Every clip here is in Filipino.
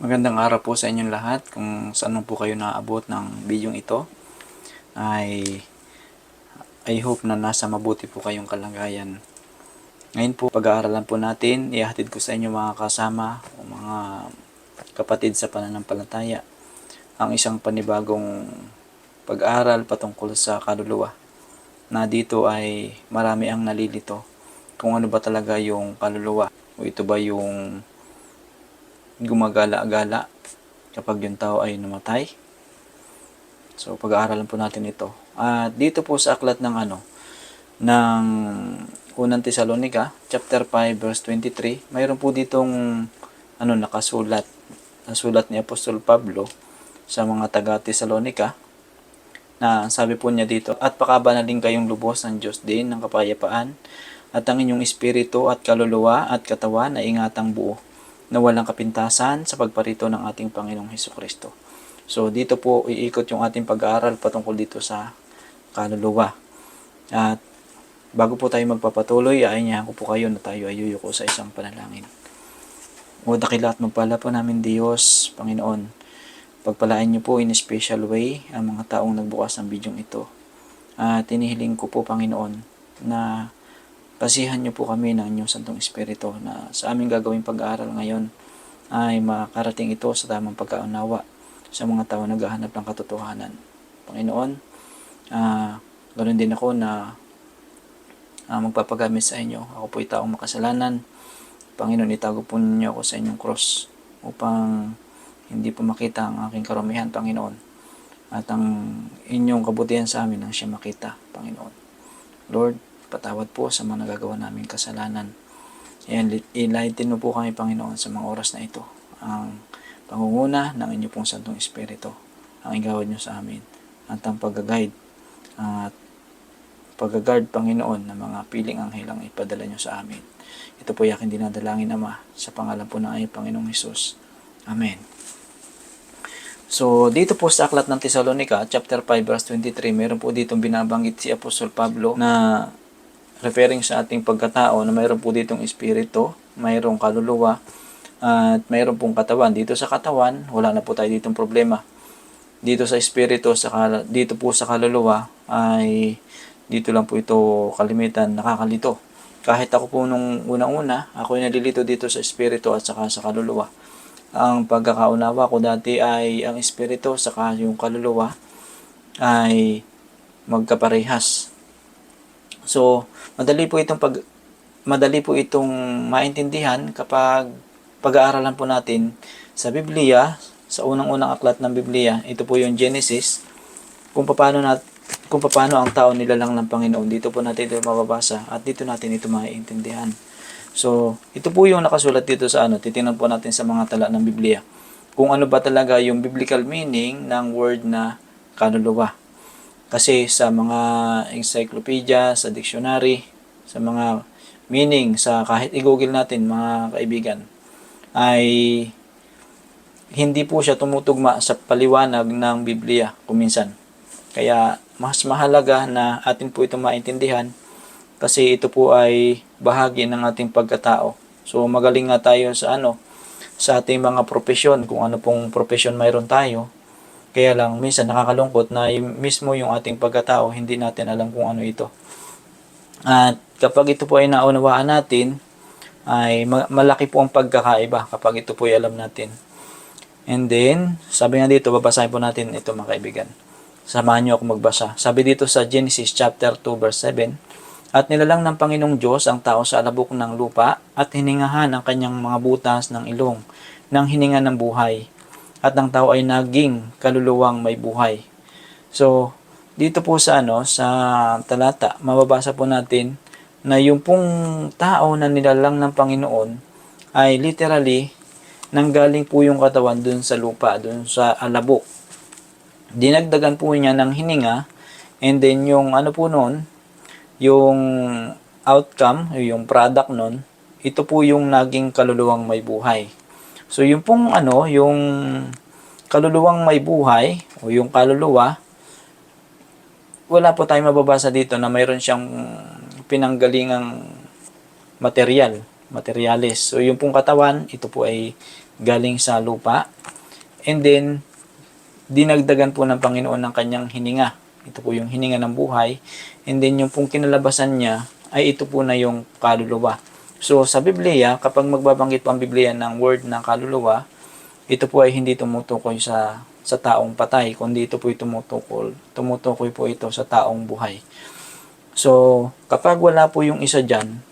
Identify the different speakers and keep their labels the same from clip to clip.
Speaker 1: Magandang araw po sa inyong lahat. Kung saan man po kayo naaabot ng bidyong ito, I hope na nasa mabuti po kayong kalagayan. Ngayon po, pag-aaralan po natin, ihahatid ko sa inyo mga kasama o mga kapatid sa pananampalataya ang isang panibagong pag-aaral patungkol sa kaluluwa, na dito ay marami ang nalilito kung ano ba talaga yung kaluluwa, o ito ba yung gumagala-gala kapag yung tao ay namatay. So pag-aaralan po natin ito. At dito po sa aklat ng ng Unang Tesalonica, chapter 5 verse 23, mayroon po ditong nakasulat. Nasulat ni Apostol Pablo sa mga taga Tesalonica, na sabi po niya dito, "At pakabanalin kayong lubos ng Diyos din ng kapayapaan, at ang inyong espiritu at kaluluwa at katawan ay ingatang buo, na walang kapintasan sa pagparito ng ating Panginoong Hesukristo." So dito po iikot yung ating pag-aaral patungkol dito sa kaluluwa. At bago po tayo magpapatuloy, aanyahan ko po kayo na tayo ay yuyuko sa isang panalangin. O dakila at magpala po namin Diyos, Panginoon, pagpalain niyo po in a special way ang mga taong nagbukas ng bidyong ito. At tinihiling ko po, Panginoon, na basihan niyo po kami ng inyong Santong Espiritu, na sa aming gagawing pag-aaral ngayon ay makarating ito sa tamang pagkaunawa sa mga tao naghahanap ng katotohanan. Panginoon, ganoon din ako na magpapagamit sa inyo. Ako po ay taong makasalanan. Panginoon, itago po ninyo ako sa inyong cross upang hindi po makita ang aking karumihan, Panginoon. At ang inyong kabutihan sa amin ang siya makita, Panginoon. Lord, patawad po sa mga nagagawa naming kasalanan. Enlighten mo po kami, Panginoon, sa mga oras na ito. Ang pangunguna ng inyo pong Santong Espiritu ang igawad nyo sa amin. At ang pag-guide at pag-guard, Panginoon, ng mga piling anghel ang ipadala nyo sa amin. Ito po aking dinadalangin, Ama, sa pangalan po ng aming Panginoong Hesus. Amen. So, dito po sa aklat ng Tesalonica, chapter 5, verse 23, meron po ditong binabanggit si Apostol Pablo na referring sa ating pagkatao, na mayroon po ditong espiritu, mayroong kaluluwa, at mayroon pong katawan. Dito sa katawan, wala na po tayo ditong problema. Dito sa espiritu, dito po sa kaluluwa, ay dito lang po ito kalimitan nakakalito. Kahit ako po nung unang-una, ako ay nalilito dito sa espiritu at saka sa kaluluwa. Ang pagkakaunawa ko dati ay ang espiritu saka yung kaluluwa ay magkaparehas. So, madali po itong maintindihan kapag pag-aaralan po natin sa Biblia, sa unang-unang aklat ng Biblia. Ito po yung Genesis, kung paano ang tao nilalang ng Panginoon. Dito po natin ito mababasa at dito natin ito maiintindihan. So, ito po yung nakasulat dito sa titingnan po natin sa mga tala ng Biblia, kung ano ba talaga yung biblical meaning ng word na kaluluwa. Kasi sa mga encyclopedia, sa dictionary, sa mga meaning, sa kahit i-google natin, mga kaibigan, ay hindi po siya tumutugma sa paliwanag ng Biblia kuminsan. Kaya mas mahalaga na atin po itong maintindihan, kasi ito po ay bahagi ng ating pagkatao. So magaling nga tayo sa ating mga profesyon, kung ano pong profesyon mayroon tayo. Kaya lang minsan nakakalungkot na mismo yung ating pagkatao, hindi natin alam kung ano ito. At kapag ito po ay naunawaan natin, ay malaki po ang pagkakaiba kapag ito po ay alam natin. And then, sabi nga dito, babasahin po natin ito, mga kaibigan. Samahan niyo ako magbasa. Sabi dito sa Genesis chapter 2 verse 7, "At nilalang ng Panginoong Diyos ang tao sa alabok ng lupa, at hiningahan ang kanyang mga butas ng ilong ng hininga ng buhay. At ang tao ay naging kaluluwang may buhay." So, dito po sa sa talata, mababasa po natin na yung pong tao na nilalang ng Panginoon ay literally nanggaling po yung katawan dun sa lupa, dun sa alabok. Dinagdagan po niya ng hininga, and then yung po nun, yung outcome, yung product nun, ito po yung naging kaluluwang may buhay. So yung pong yung kaluluwang may buhay o yung kaluluwa, wala po tayong mababasa dito na mayroon siyang pinanggalingang material. materialis. So yung pong katawan, ito po ay galing sa lupa. And then, dinagdagan po ng Panginoon ng kanyang hininga. Ito po yung hininga ng buhay. And then yung pong kinalabasan niya ay ito po na yung kaluluwa. So sa Biblia, kapag magbabanggit po ang Biblia ng word ng kaluluwa, ito po ay hindi tumutukoy sa taong patay, kundi ito po ay tumutukoy po ito sa taong buhay. So kapag wala po yung isa dyan,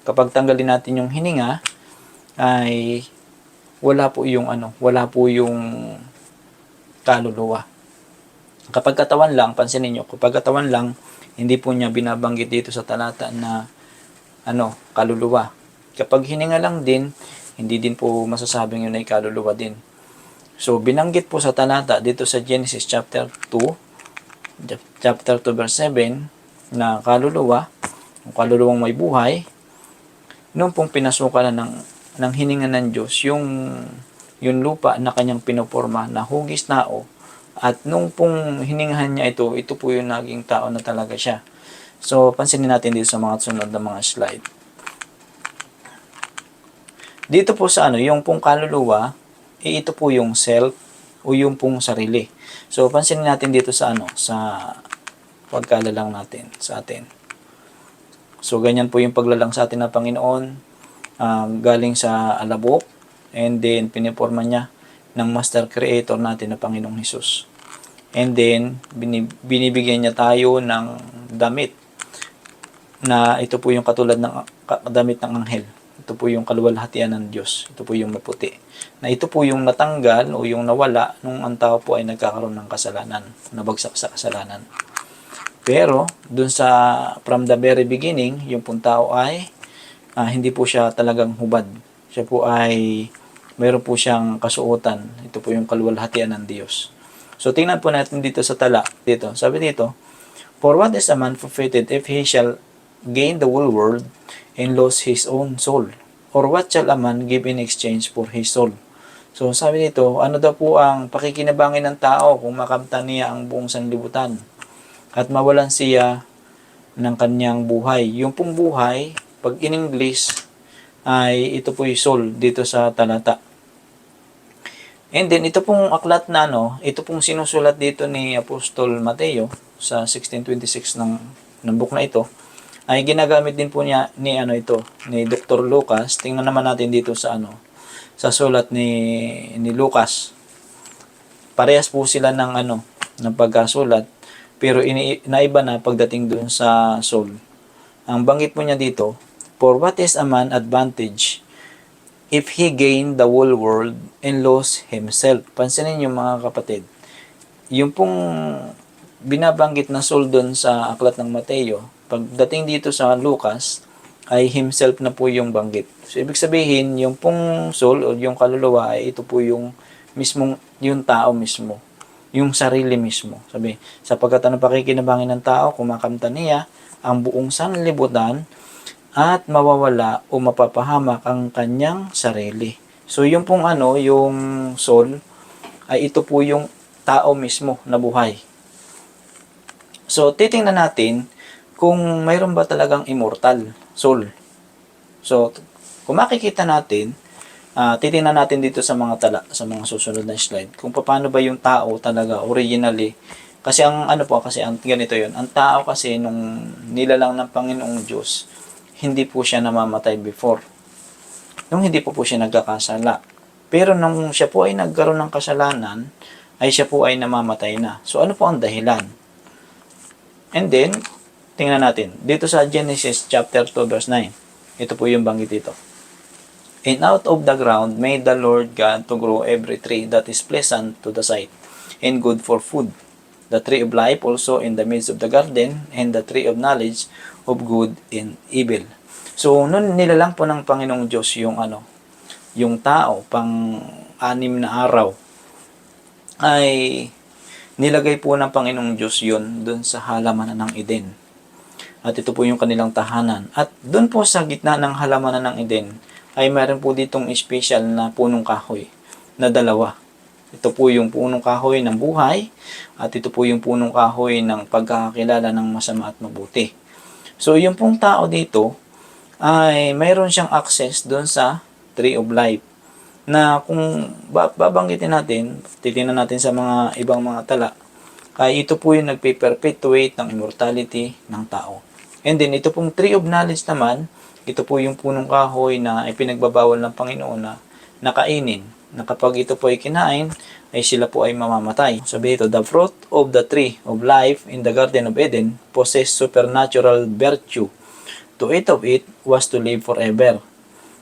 Speaker 1: kapag tanggalin natin yung hininga, ay wala po yung kaluluwa. Kapag katawan lang, pansinin nyo, kapag katawan lang, hindi po niya binabanggit dito sa talata na kaluluwa. Kapag hininga lang din, hindi din po masasabing yun ay kaluluwa din. So, binanggit po sa talata dito sa Genesis chapter 2 verse 7 na kaluluwa, yung kaluluwang may buhay, nung pong pinasukan na ng hininga ng Diyos, yung lupa na kanyang pinoporma na hugis tao, at nung pong hiningahan niya ito po yung naging tao na talaga siya. So, pansinin natin dito sa mga sunod na mga slide. Dito po sa yung pong kaluluwa, ito po yung self o yung pong sarili. So, pansinin natin dito sa sa pagkalalang natin sa atin. So, ganyan po yung paglalang sa atin ng Panginoon, galing sa alabok, and then piniporma niya ng Master Creator natin na Panginoong Hesus. And then, binibigyan niya tayo ng damit na ito po yung katulad ng damit ng anghel. Ito po yung kaluwalhatian ng Diyos. Ito po yung maputi. Na ito po yung natanggal o yung nawala nung ang tao po ay nagkakaroon ng kasalanan, nabagsak sa kasalanan. Pero, dun sa from the very beginning, yung pong tao ay hindi po siya talagang hubad. Siya po ay mayroon po siyang kasuotan. Ito po yung kaluwalhatian ng Diyos. So, tingnan po natin dito sa tala. Dito, sabi dito, "For what is a man profited if he shall gain the whole world and lose his own soul? Or what shall a man give in exchange for his soul?" So, sabi dito, ano daw po ang pakikinabangin ng tao kung makamtan niya ang buong sanlibutan at mawalan siya ng kanyang buhay? Yung pong buhay, pag in English, ay ito po yung soul dito sa talata. And then, ito pong aklat na ito pong sinusulat dito ni Apostol Mateo sa 16:26 ng book na ito, ay ginagamit din po niya ni Dr. Lucas. Tingnan naman natin dito sa sa sulat ni Lucas. Parehas po sila ng pagkasulat, pero naiba na pagdating doon sa soul. Ang banggit po niya dito, "For what is a man advantage if he gain the whole world and lose himself?" Pansinin niyo mga kapatid, yung pong binabanggit na soul doon sa aklat ng Mateo, pagdating dito sa Lucas, ay himself na po yung banggit. So, ibig sabihin, yung pong soul o yung kaluluwa ay ito po yung mismong, yung tao mismo. Yung sarili mismo. Sabi, sapagkat pakikinabangin ng tao, kumakamtan niya ang buong sanlibutan at mawawala o mapapahamak ang kanyang sarili. So, yung pong yung soul, ay ito po yung tao mismo na buhay. So, titingnan natin kung mayroon ba talagang immortal soul. So, kung makikita natin, titingnan natin dito sa mga tala, sa mga susunod na slide, kung paano ba yung tao talaga originally. Kasi ang ganito yun, ang tao kasi nung nilalang ng Panginoong Diyos, hindi po siya namamatay before. Nung hindi po siya nagkakasala. Pero nung siya po ay nagkaroon ng kasalanan, ay siya po ay namamatay na. So, ano po ang dahilan? And then, tingnan natin. Dito sa Genesis chapter 2 verse 9. Ito po yung banggit dito. "And out of the ground made the Lord God to grow every tree that is pleasant to the sight, and good for food. The tree of life also in the midst of the garden, and the tree of knowledge of good and evil." So, nun nilalang po ng Panginoong Diyos yung yung tao, pang-anim na araw, ay nilagay po ng Panginoong Diyos yun dun sa halamanan ng Eden. At ito po yung kanilang tahanan. At dun po sa gitna ng halamanan ng Eden, ay mayroon po ditong special na punong kahoy na dalawa. Ito po yung punong kahoy ng buhay, at ito po yung punong kahoy ng pagkakakilala ng masama at mabuti. So, yung pong tao dito ay mayroon siyang access doon sa tree of life. Na kung babanggitin natin, titingnan natin sa mga ibang mga tala, ay ito po yung nagpe-perpetuate ng immortality ng tao. And then, ito pong tree of knowledge naman, ito po yung punong kahoy na ipinagbabawal ng Panginoon na nakainin. Na kapag ito po ay kinain, ay sila po ay mamamatay. Sabi ito, the fruit of the tree of life in the Garden of Eden possessed supernatural virtue. To eat of it was to live forever.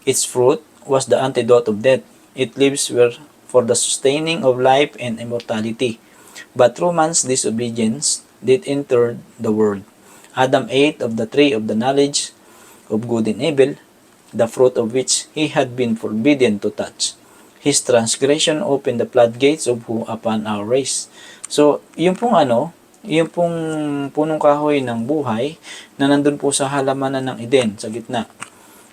Speaker 1: Its fruit was the antidote of death. Its leaves were for the sustaining of life and immortality. But through man's disobedience did enter the world. Adam ate of the tree of the knowledge of good and evil, the fruit of which he had been forbidden to touch. His transgression opened the floodgates of who upon our race. So, yung pong punong kahoy ng buhay na nandun po sa halamanan ng Eden, sa gitna.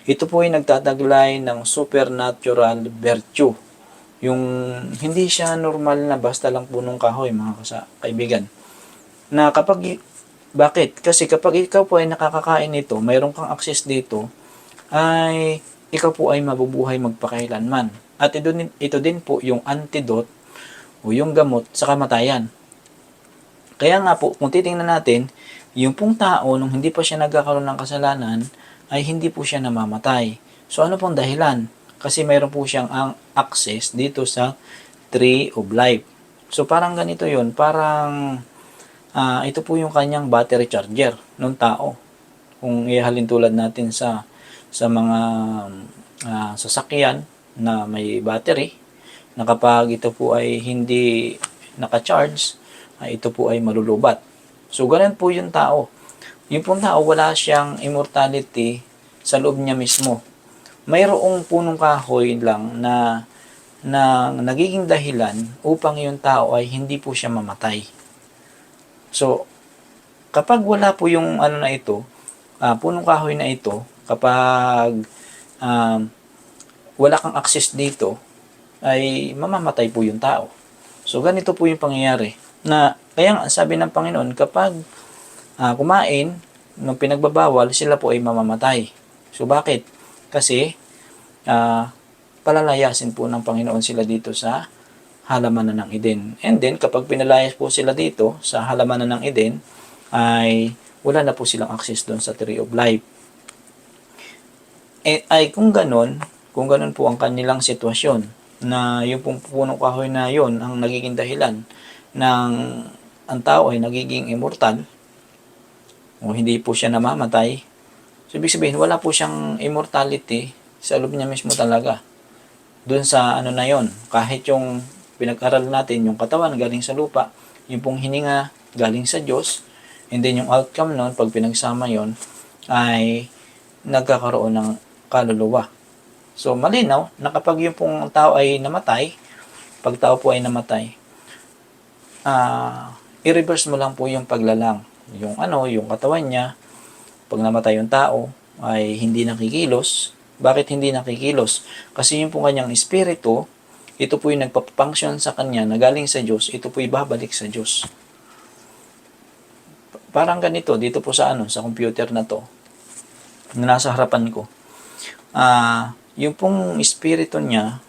Speaker 1: Ito po ay nagtataglay ng supernatural virtue. Yung hindi siya normal na basta lang punong kahoy, mga kaibigan. Na bakit? Kasi kapag ikaw po ay nakakakain nito, mayroon kang access dito, ay ikaw po ay mabubuhay magpakailanman. At ito din po yung antidote o yung gamot sa kamatayan. Kaya nga po, kung titingnan natin, yung pong tao, nung hindi pa siya nagkakaroon ng kasalanan, ay hindi po siya namamatay. So ano pong dahilan? Kasi mayroon po siyang access dito sa tree of life. So parang ganito yun, parang ito po yung kanyang battery charger ng tao. Kung ihalin tulad natin sa mga sasakyan na may battery, na kapag ito po ay hindi naka-charge, ito po ay malulubat. So ganun po yung tao. Yung pong tao, wala siyang immortality sa loob niya mismo. Mayroong punong kahoy lang na nagiging dahilan upang yung tao ay hindi po siya mamatay. So, kapag wala po yung punong kahoy na ito, kapag wala kang access dito, ay mamamatay po yung tao. So, ganito po yung pangyayari. Kaya sabi ng Panginoon, kapag kumain, nung pinagbabawal, sila po ay mamamatay. So, bakit? Kasi, palalayasin po ng Panginoon sila dito sa halamanan ng Eden. And then, kapag pinalayas po sila dito sa halamanan ng Eden, ay wala na po silang access doon sa tree of life. Kung ganun po ang kanilang sitwasyon, na yung punong kahoy na yon ang nagiging dahilan ng ang tao ay nagiging immortal, o hindi po siya namamatay, so ibig sabihin, wala po siyang immortality sa loob niya mismo talaga. Doon sa na yon, kahit yung pinag-aral natin, yung katawan galing sa lupa, yung pong hininga galing sa Diyos, and then yung outcome nun, pag pinagsama yon, ay nagkakaroon ng kaluluwa. So, malinaw na kapag yung pong tao ay namatay, pag tao po ay namatay, i-reverse mo lang po yung paglalang. Yung katawan niya, pag namatay yung tao, ay hindi nakikilos. Bakit hindi nakikilos? Kasi yung pong kanyang espiritu, ito po yung nagpapafunction sa kanya na galing sa Diyos, ito po ibabalik sa Diyos. Parang ganito, dito po sa computer na to, na nasa harapan ko. Yung pong espiritu niya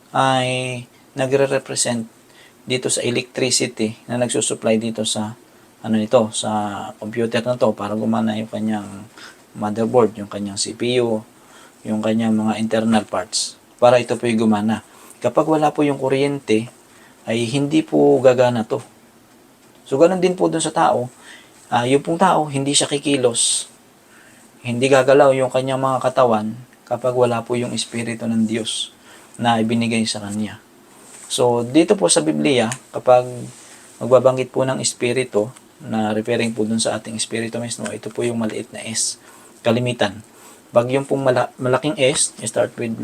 Speaker 1: ay nagre-represent dito sa electricity na nagsusupply dito sa sa computer na to para gumana yung kanyang motherboard, yung kanyang CPU, yung kanyang mga internal parts, para ito po yung gumana. Kapag wala po yung kuryente, ay hindi po gagana to. So, ganun din po dun sa tao. Yung pong tao, hindi siya kikilos. Hindi gagalaw yung kanyang mga katawan kapag wala po yung Espiritu ng Diyos na ibinigay sa kanya. So, dito po sa Biblia, kapag magbabanggit po ng Espiritu, na referring po dun sa ating Espiritu mismo, ito po yung maliit na S, kalimitan. Pag yung pong malaking S, start with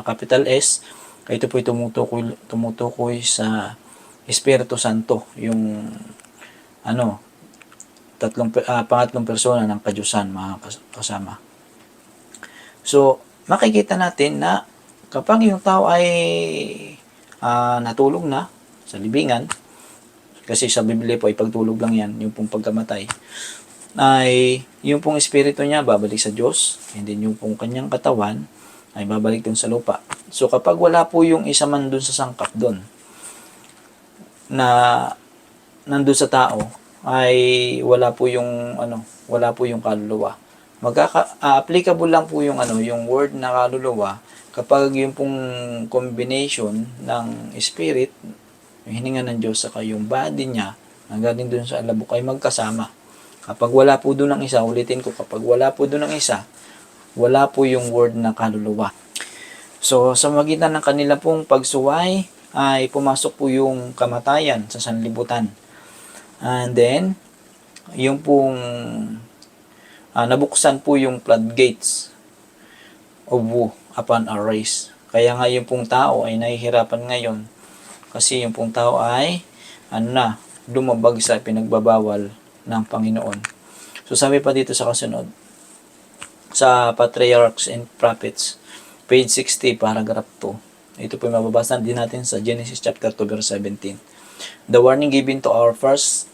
Speaker 1: capital S, ito po tumutukoy sa Espiritu Santo, yung pangatlong persona ng kadyusan, mga kasama. So, makikita natin na kapag yung tao ay natulog na sa libingan, kasi sa Biblia po ay pagtulog lang yan, yung pong pagkamatay, ay yung pong espiritu niya babalik sa Diyos, and then yung pong kanyang katawan ay babalik dun sa lupa. So kapag wala po yung isa man dun sa sangkap dun na nandun sa tao, ay wala po yung wala po yung kaluluwa. Applicable lang po yung yung word na kaluluwa kapag yung pong combination ng spirit, yung hininga ng Diyos saka yung body niya na galing dun sa alabok ay magkasama. Kapag wala po dun ng isa, ulitin ko, kapag wala po dun ng isa, wala po yung word na kaluluwa. So, sa magitan ng kanila pong pagsuway, ay pumasok po yung kamatayan sa sanlibutan. And then, yung pong nabuksan po yung floodgates of woe upon our race. Kaya nga yung pong tao ay nahihirapan ngayon kasi yung pong tao ay lumabag sa pinagbabawal ng Panginoon. So sabi pa dito sa kasunod, sa Patriarchs and Prophets, page 60, paragraph 2. Ito po yung mababasa din natin sa Genesis chapter 2, verse 17. The warning given to our first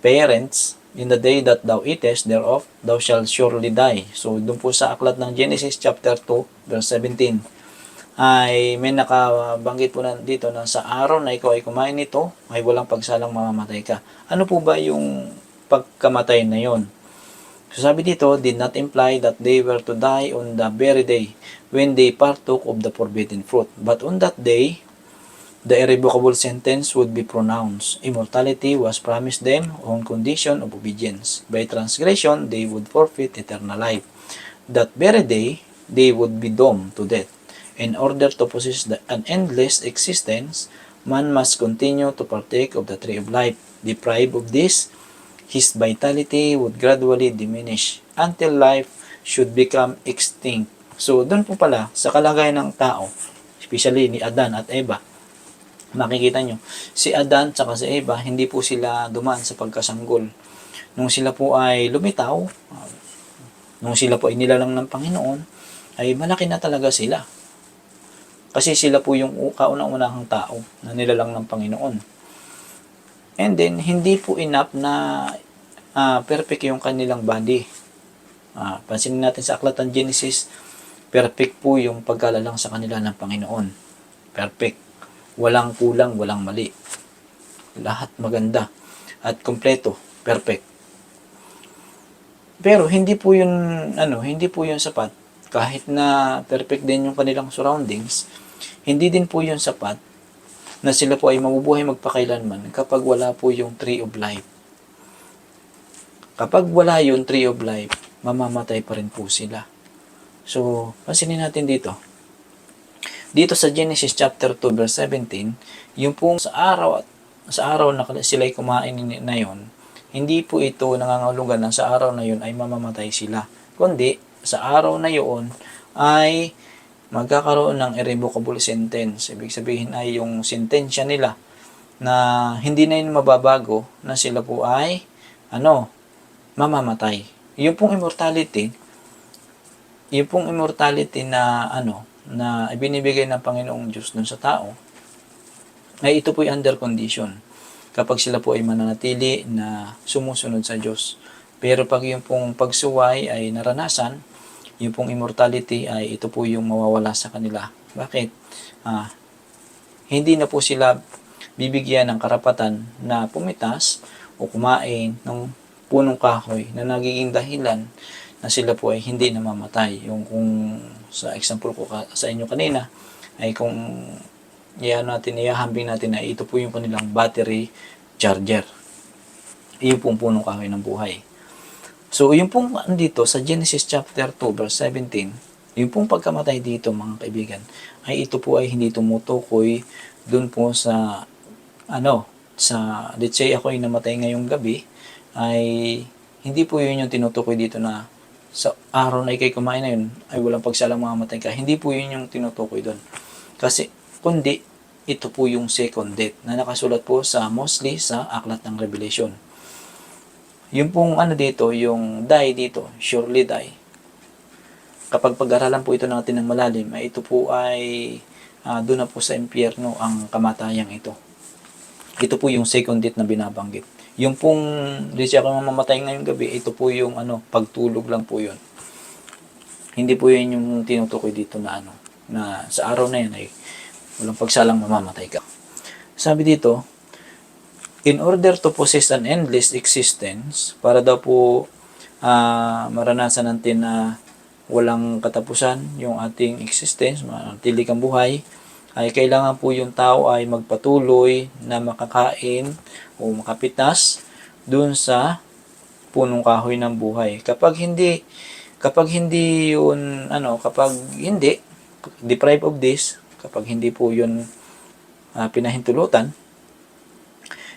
Speaker 1: parents, in the day that thou eatest thereof, thou shalt surely die. So, doon po sa aklat ng Genesis chapter 2, verse 17, ay may nakabanggit po na dito na sa araw na ikaw ay kumain nito, ay walang pagsalang mamamatay ka. Ano po ba yung pagkamatay na yon? So, sabi dito, did not imply that they were to die on the very day when they partook of the forbidden fruit. But on that day, the irrevocable sentence would be pronounced. Immortality was promised them on condition of obedience. By transgression, they would forfeit eternal life. That very day, they would be doomed to death. In order to possess an endless existence, man must continue to partake of the tree of life. Deprived of this, his vitality would gradually diminish until life should become extinct. So, doon po pala, sa kalagayan ng tao, especially ni Adan at Eva, makikita nyo, si Adan at si Eva, hindi po sila dumaan sa pagkasanggol. Nung sila po ay lumitaw, nung sila po ay nilalang ng Panginoon, ay malaki na talaga sila. Kasi sila po yung kauna-unahang tao na nilalang ng Panginoon. And then, hindi po enough na perfect yung kanilang body. Pansinin natin sa aklat ng Genesis, perfect po yung pagkalalang sa kanila ng Panginoon. Perfect. Walang kulang, walang mali. Lahat maganda at kompleto, perfect. Pero hindi po yun sapat. Kahit na perfect din yung kanilang surroundings, hindi din po yun sapat na sila po ay mabubuhay magpakailanman kapag wala po yung tree of life. Kapag wala yung tree of life, mamamatay pa rin po sila. So, pansinin natin dito. Dito sa Genesis chapter 2 verse 17, yung pong sa araw na sila ay kumain na yon, hindi po ito nangangahulugan na sa araw na yon ay mamamatay sila. Kundi, sa araw na yon ay magkakaroon ng irrevocable sentence. Ibig sabihin ay yung sentensya nila na hindi na yun mababago na sila po ay mamamatay. Yung pong immortality na na ibinibigay ng Panginoong Diyos dun sa tao, ay ito po ay under condition. Kapag sila po ay mananatili na sumusunod sa Diyos. Pero pag yung pong pagsuway ay naranasan, yung pong immortality ay ito po yung mawawala sa kanila. Bakit? Hindi na po sila bibigyan ng karapatan na pumitas o kumain ng punong kahoy na nagiging dahilan na sila po ay hindi namamatay. Yung kung sa example ko sa inyo kanina, ay kung ihahambing natin na ito po yung kanilang battery charger. Iyon pong punong kahoy ng buhay. So, yung pong dito sa Genesis chapter 2 verse 17, yung pong pagkamatay dito mga kaibigan, ay ito po ay hindi tumutukoy dun po sa let's say ako ay namatay ngayong gabi, ay hindi po yun yung tinutukoy dito na sa araw na ikay kumain na yun, ay walang pagsalang mamamatay ka. Hindi po yun yung tinutukoy doon. Kasi, kundi, ito po yung second death na nakasulat po mostly sa aklat ng Revelation. Yung pong dito, yung die dito, surely die. Kapag pag-aralan po ito natin ng malalim, ay ito po ay doon na po sa impyerno ang kamatayang ito. Ito po yung second death na binabanggit. Yung pong, di siya ako mamamatay ngayong gabi, ito po yung pagtulog lang po yun. Hindi po yun yung tinutukoy dito na na sa araw na yun ay walang pagsalang mamamatay ka. Sabi dito, in order to possess an endless existence, para daw po maranasan natin na walang katapusan yung ating existence, manatili kang buhay, ay kailangan po yung tao ay magpatuloy na makakain o makapitas dun sa punong kahoy ng buhay. Kapag hindi yun, kapag hindi, deprived of this, kapag hindi po yun pinahintulutan,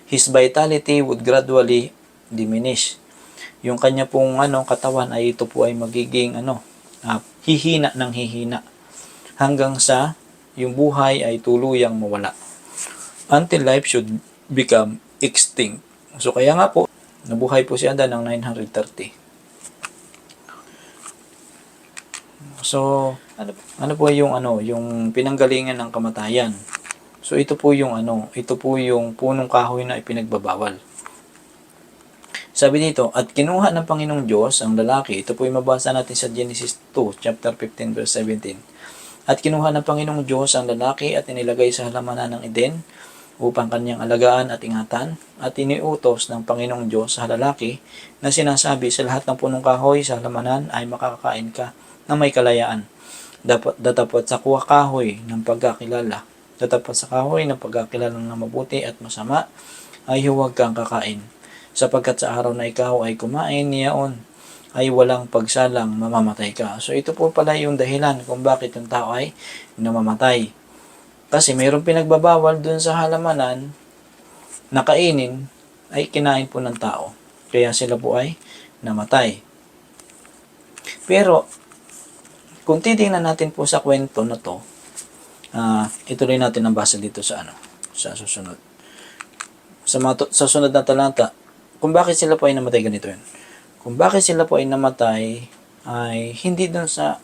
Speaker 1: his vitality would gradually diminish. Yung kanya pong katawan ay ito po ay magiging hihina ng hihina hanggang sa yung buhay ay tuluyang mawala until life should become extinct. So kaya nga po nabuhay po si Adan ng 930. So ano po yung yung pinanggalingan ng kamatayan. So ito po yung punong kahoy na ipinagbabawal. Sabi dito, at kinuha ng Panginoong Diyos ang lalaki. Ito po yung mabasa natin sa Genesis 2, chapter 15, verse 17. At kinuha ng Panginoong Diyos ang lalaki at inilagay sa halamanan ng Eden upang kanyang alagaan at ingatan. At iniutos ng Panginoong Diyos sa lalaki na sinasabi, sa lahat ng punong kahoy sa halamanan ay makakakain ka na may kalayaan. Datapat sa kuha kahoy ng pagkakilala. Datapat sa kahoy ng pagkakilala ng mabuti at masama ay huwag kang kakain. Sapagkat sa araw na ikaw ay kumain niyaon, ay walang pagsalang mamamatay ka. So ito po pala yung dahilan kung bakit yung tao ay namamatay. Kasi mayroong pinagbabawal dun sa halamanan na kainin ay kinain po ng tao. Kaya sila po ay namatay. Pero kung titingnan natin po sa kwento na to, ituloy natin ang basa dito sa susunod. Sa sunod na talata, kung bakit sila po ay namatay, ganito yun. Kung bakit sila po ay namatay, ay hindi dun sa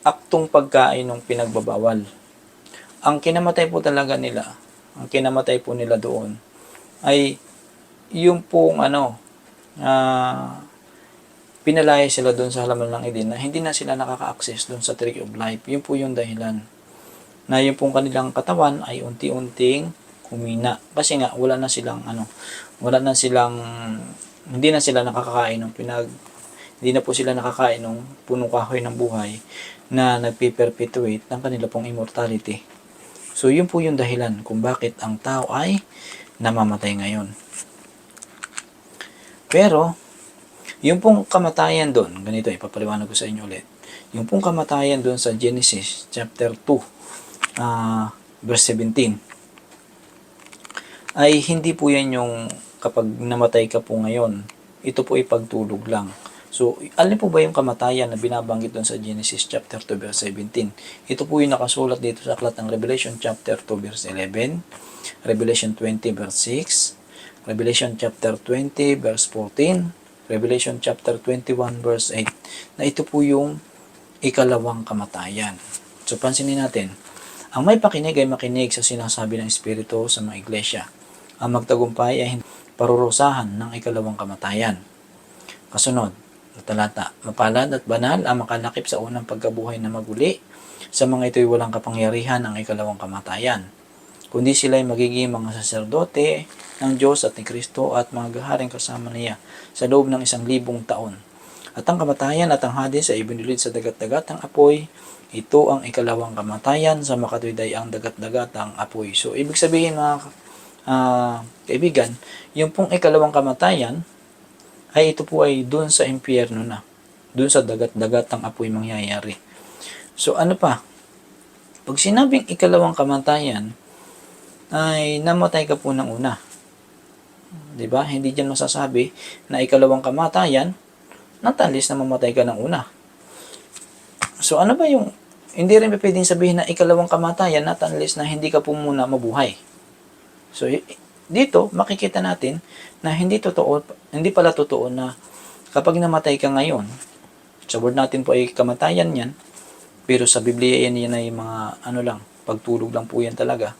Speaker 1: aktong pagkain ng pinagbabawal. Ang kinamatay po talaga nila, ang kinamatay po nila doon, ay yung pong pinalaya sila doon sa halaman ng Eden na hindi na sila nakaka-access doon sa tree of life. Yun po yung dahilan. Na yung pong kanilang katawan ay unti-unting humina. Kasi nga, hindi na sila nakakakain hindi na po sila nakakain ng punong kahoy ng buhay na nagpiperpetuate ng kanila pong immortality. So, yun po yung dahilan kung bakit ang tao ay namamatay ngayon. Pero, yung pong kamatayan doon, ganito, ipapaliwanag ko sa inyo ulit. Yung pong kamatayan doon sa Genesis chapter 2, verse 17, ay hindi po yan yung kapag namatay ka po ngayon, ito po ay pagtulog lang. So, alin po ba yung kamatayan na binabanggit doon sa Genesis chapter 2 verse 17? Ito po yung nakasulat dito sa aklat ng Revelation chapter 2 verse 11, Revelation 20 verse 6, Revelation chapter 20 verse 14, Revelation chapter 21 verse 8, na ito po yung ikalawang kamatayan. So, pansinin natin, ang may pakinig ay makinig sa sinasabi ng Espiritu sa mga iglesia. Ang magtagumpay ay parurusahan ng ikalawang kamatayan. Kasunod, talata, mapalad at banal ang makalakip sa unang pagkabuhay na maguli. Sa mga ito'y walang kapangyarihan ang ikalawang kamatayan, kundi sila ay magiging mga saserdote ng Diyos at ni Kristo at maghaharing kasama niya sa loob ng 1,000 taon. At ang kamatayan at ang Hades ay ibinulid sa dagat-dagatang apoy. Ito ang ikalawang kamatayan, sa makatuwiday ang dagat-dagatang apoy. So, ibig sabihin mga kaibigan, yung pong ikalawang kamatayan ay ito po ay doon sa impyerno na. Doon sa dagat-dagatang apoy mangyayari. So, ano pa? Pag sinabing ikalawang kamatayan, ay namatay ka po ng una. Diba? Hindi dyan masasabi na ikalawang kamatayan, natalis na mamatay ka ng una. So, ano ba yung, hindi rin pwedeng sabihin na ikalawang kamatayan, natalis na hindi ka po muna mabuhay. So, dito, makikita natin na hindi pala totoo na kapag namatay ka ngayon, sa word natin po ay kamatayan yan, pero sa Biblia yan ay mga pagtulog lang po yan talaga.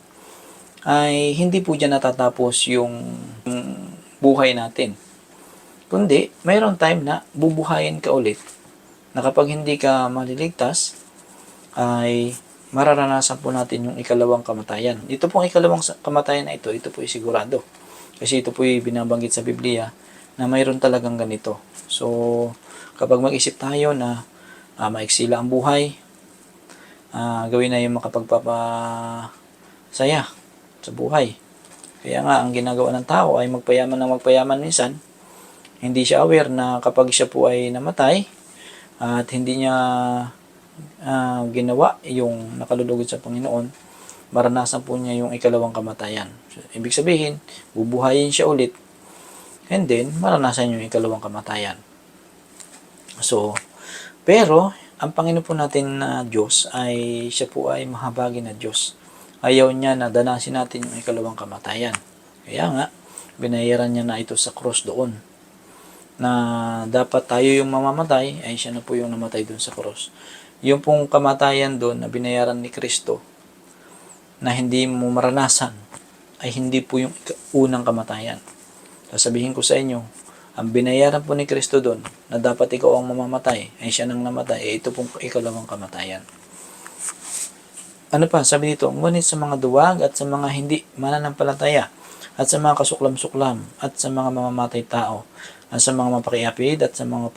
Speaker 1: ay hindi po dyan natatapos yung buhay natin. Kundi, mayroong time na bubuhayin ka ulit na kapag hindi ka maliligtas, ay mararanasan po natin yung ikalawang kamatayan. Ito pong ikalawang kamatayan na ito po ay sigurado. Kasi ito po ay binabanggit sa Biblia na mayroon talagang ganito. So, kapag mag-isip tayo na maiksila ang buhay, gawin na yung makapagpapasaya sa buhay. Kaya nga, ang ginagawa ng tao ay magpayaman ng magpayaman minsan. Hindi siya aware na kapag siya po ay namatay at hindi niya ginawa yung nakalulugod sa Panginoon, maranasan po niya yung ikalawang kamatayan. So, ibig sabihin, bubuhayin siya ulit and then maranasan yung ikalawang kamatayan. So, pero ang Panginoon po natin na Diyos ay siya po ay mahabagin na Diyos. Ayaw niya na danasin natin yung ikalawang kamatayan. Kaya nga, binayaran niya na ito sa cross doon. Na dapat tayo yung mamamatay, ay siya na po yung namatay doon sa cross. Yung pong kamatayan doon na binayaran ni Kristo, na hindi mo maranasan, ay hindi po yung unang kamatayan. Sasabihin ko sa inyo, ang binayaran po ni Kristo doon, na dapat ikaw ang mamamatay, ay siya nang namatay, ito pong ikalawang kamatayan. Ano pa, sabi dito, ngunit sa mga duwag at sa mga hindi mananampalataya, at sa mga kasuklam-suklam, at sa mga mamamatay tao, at sa mga mapakiapid, at sa mga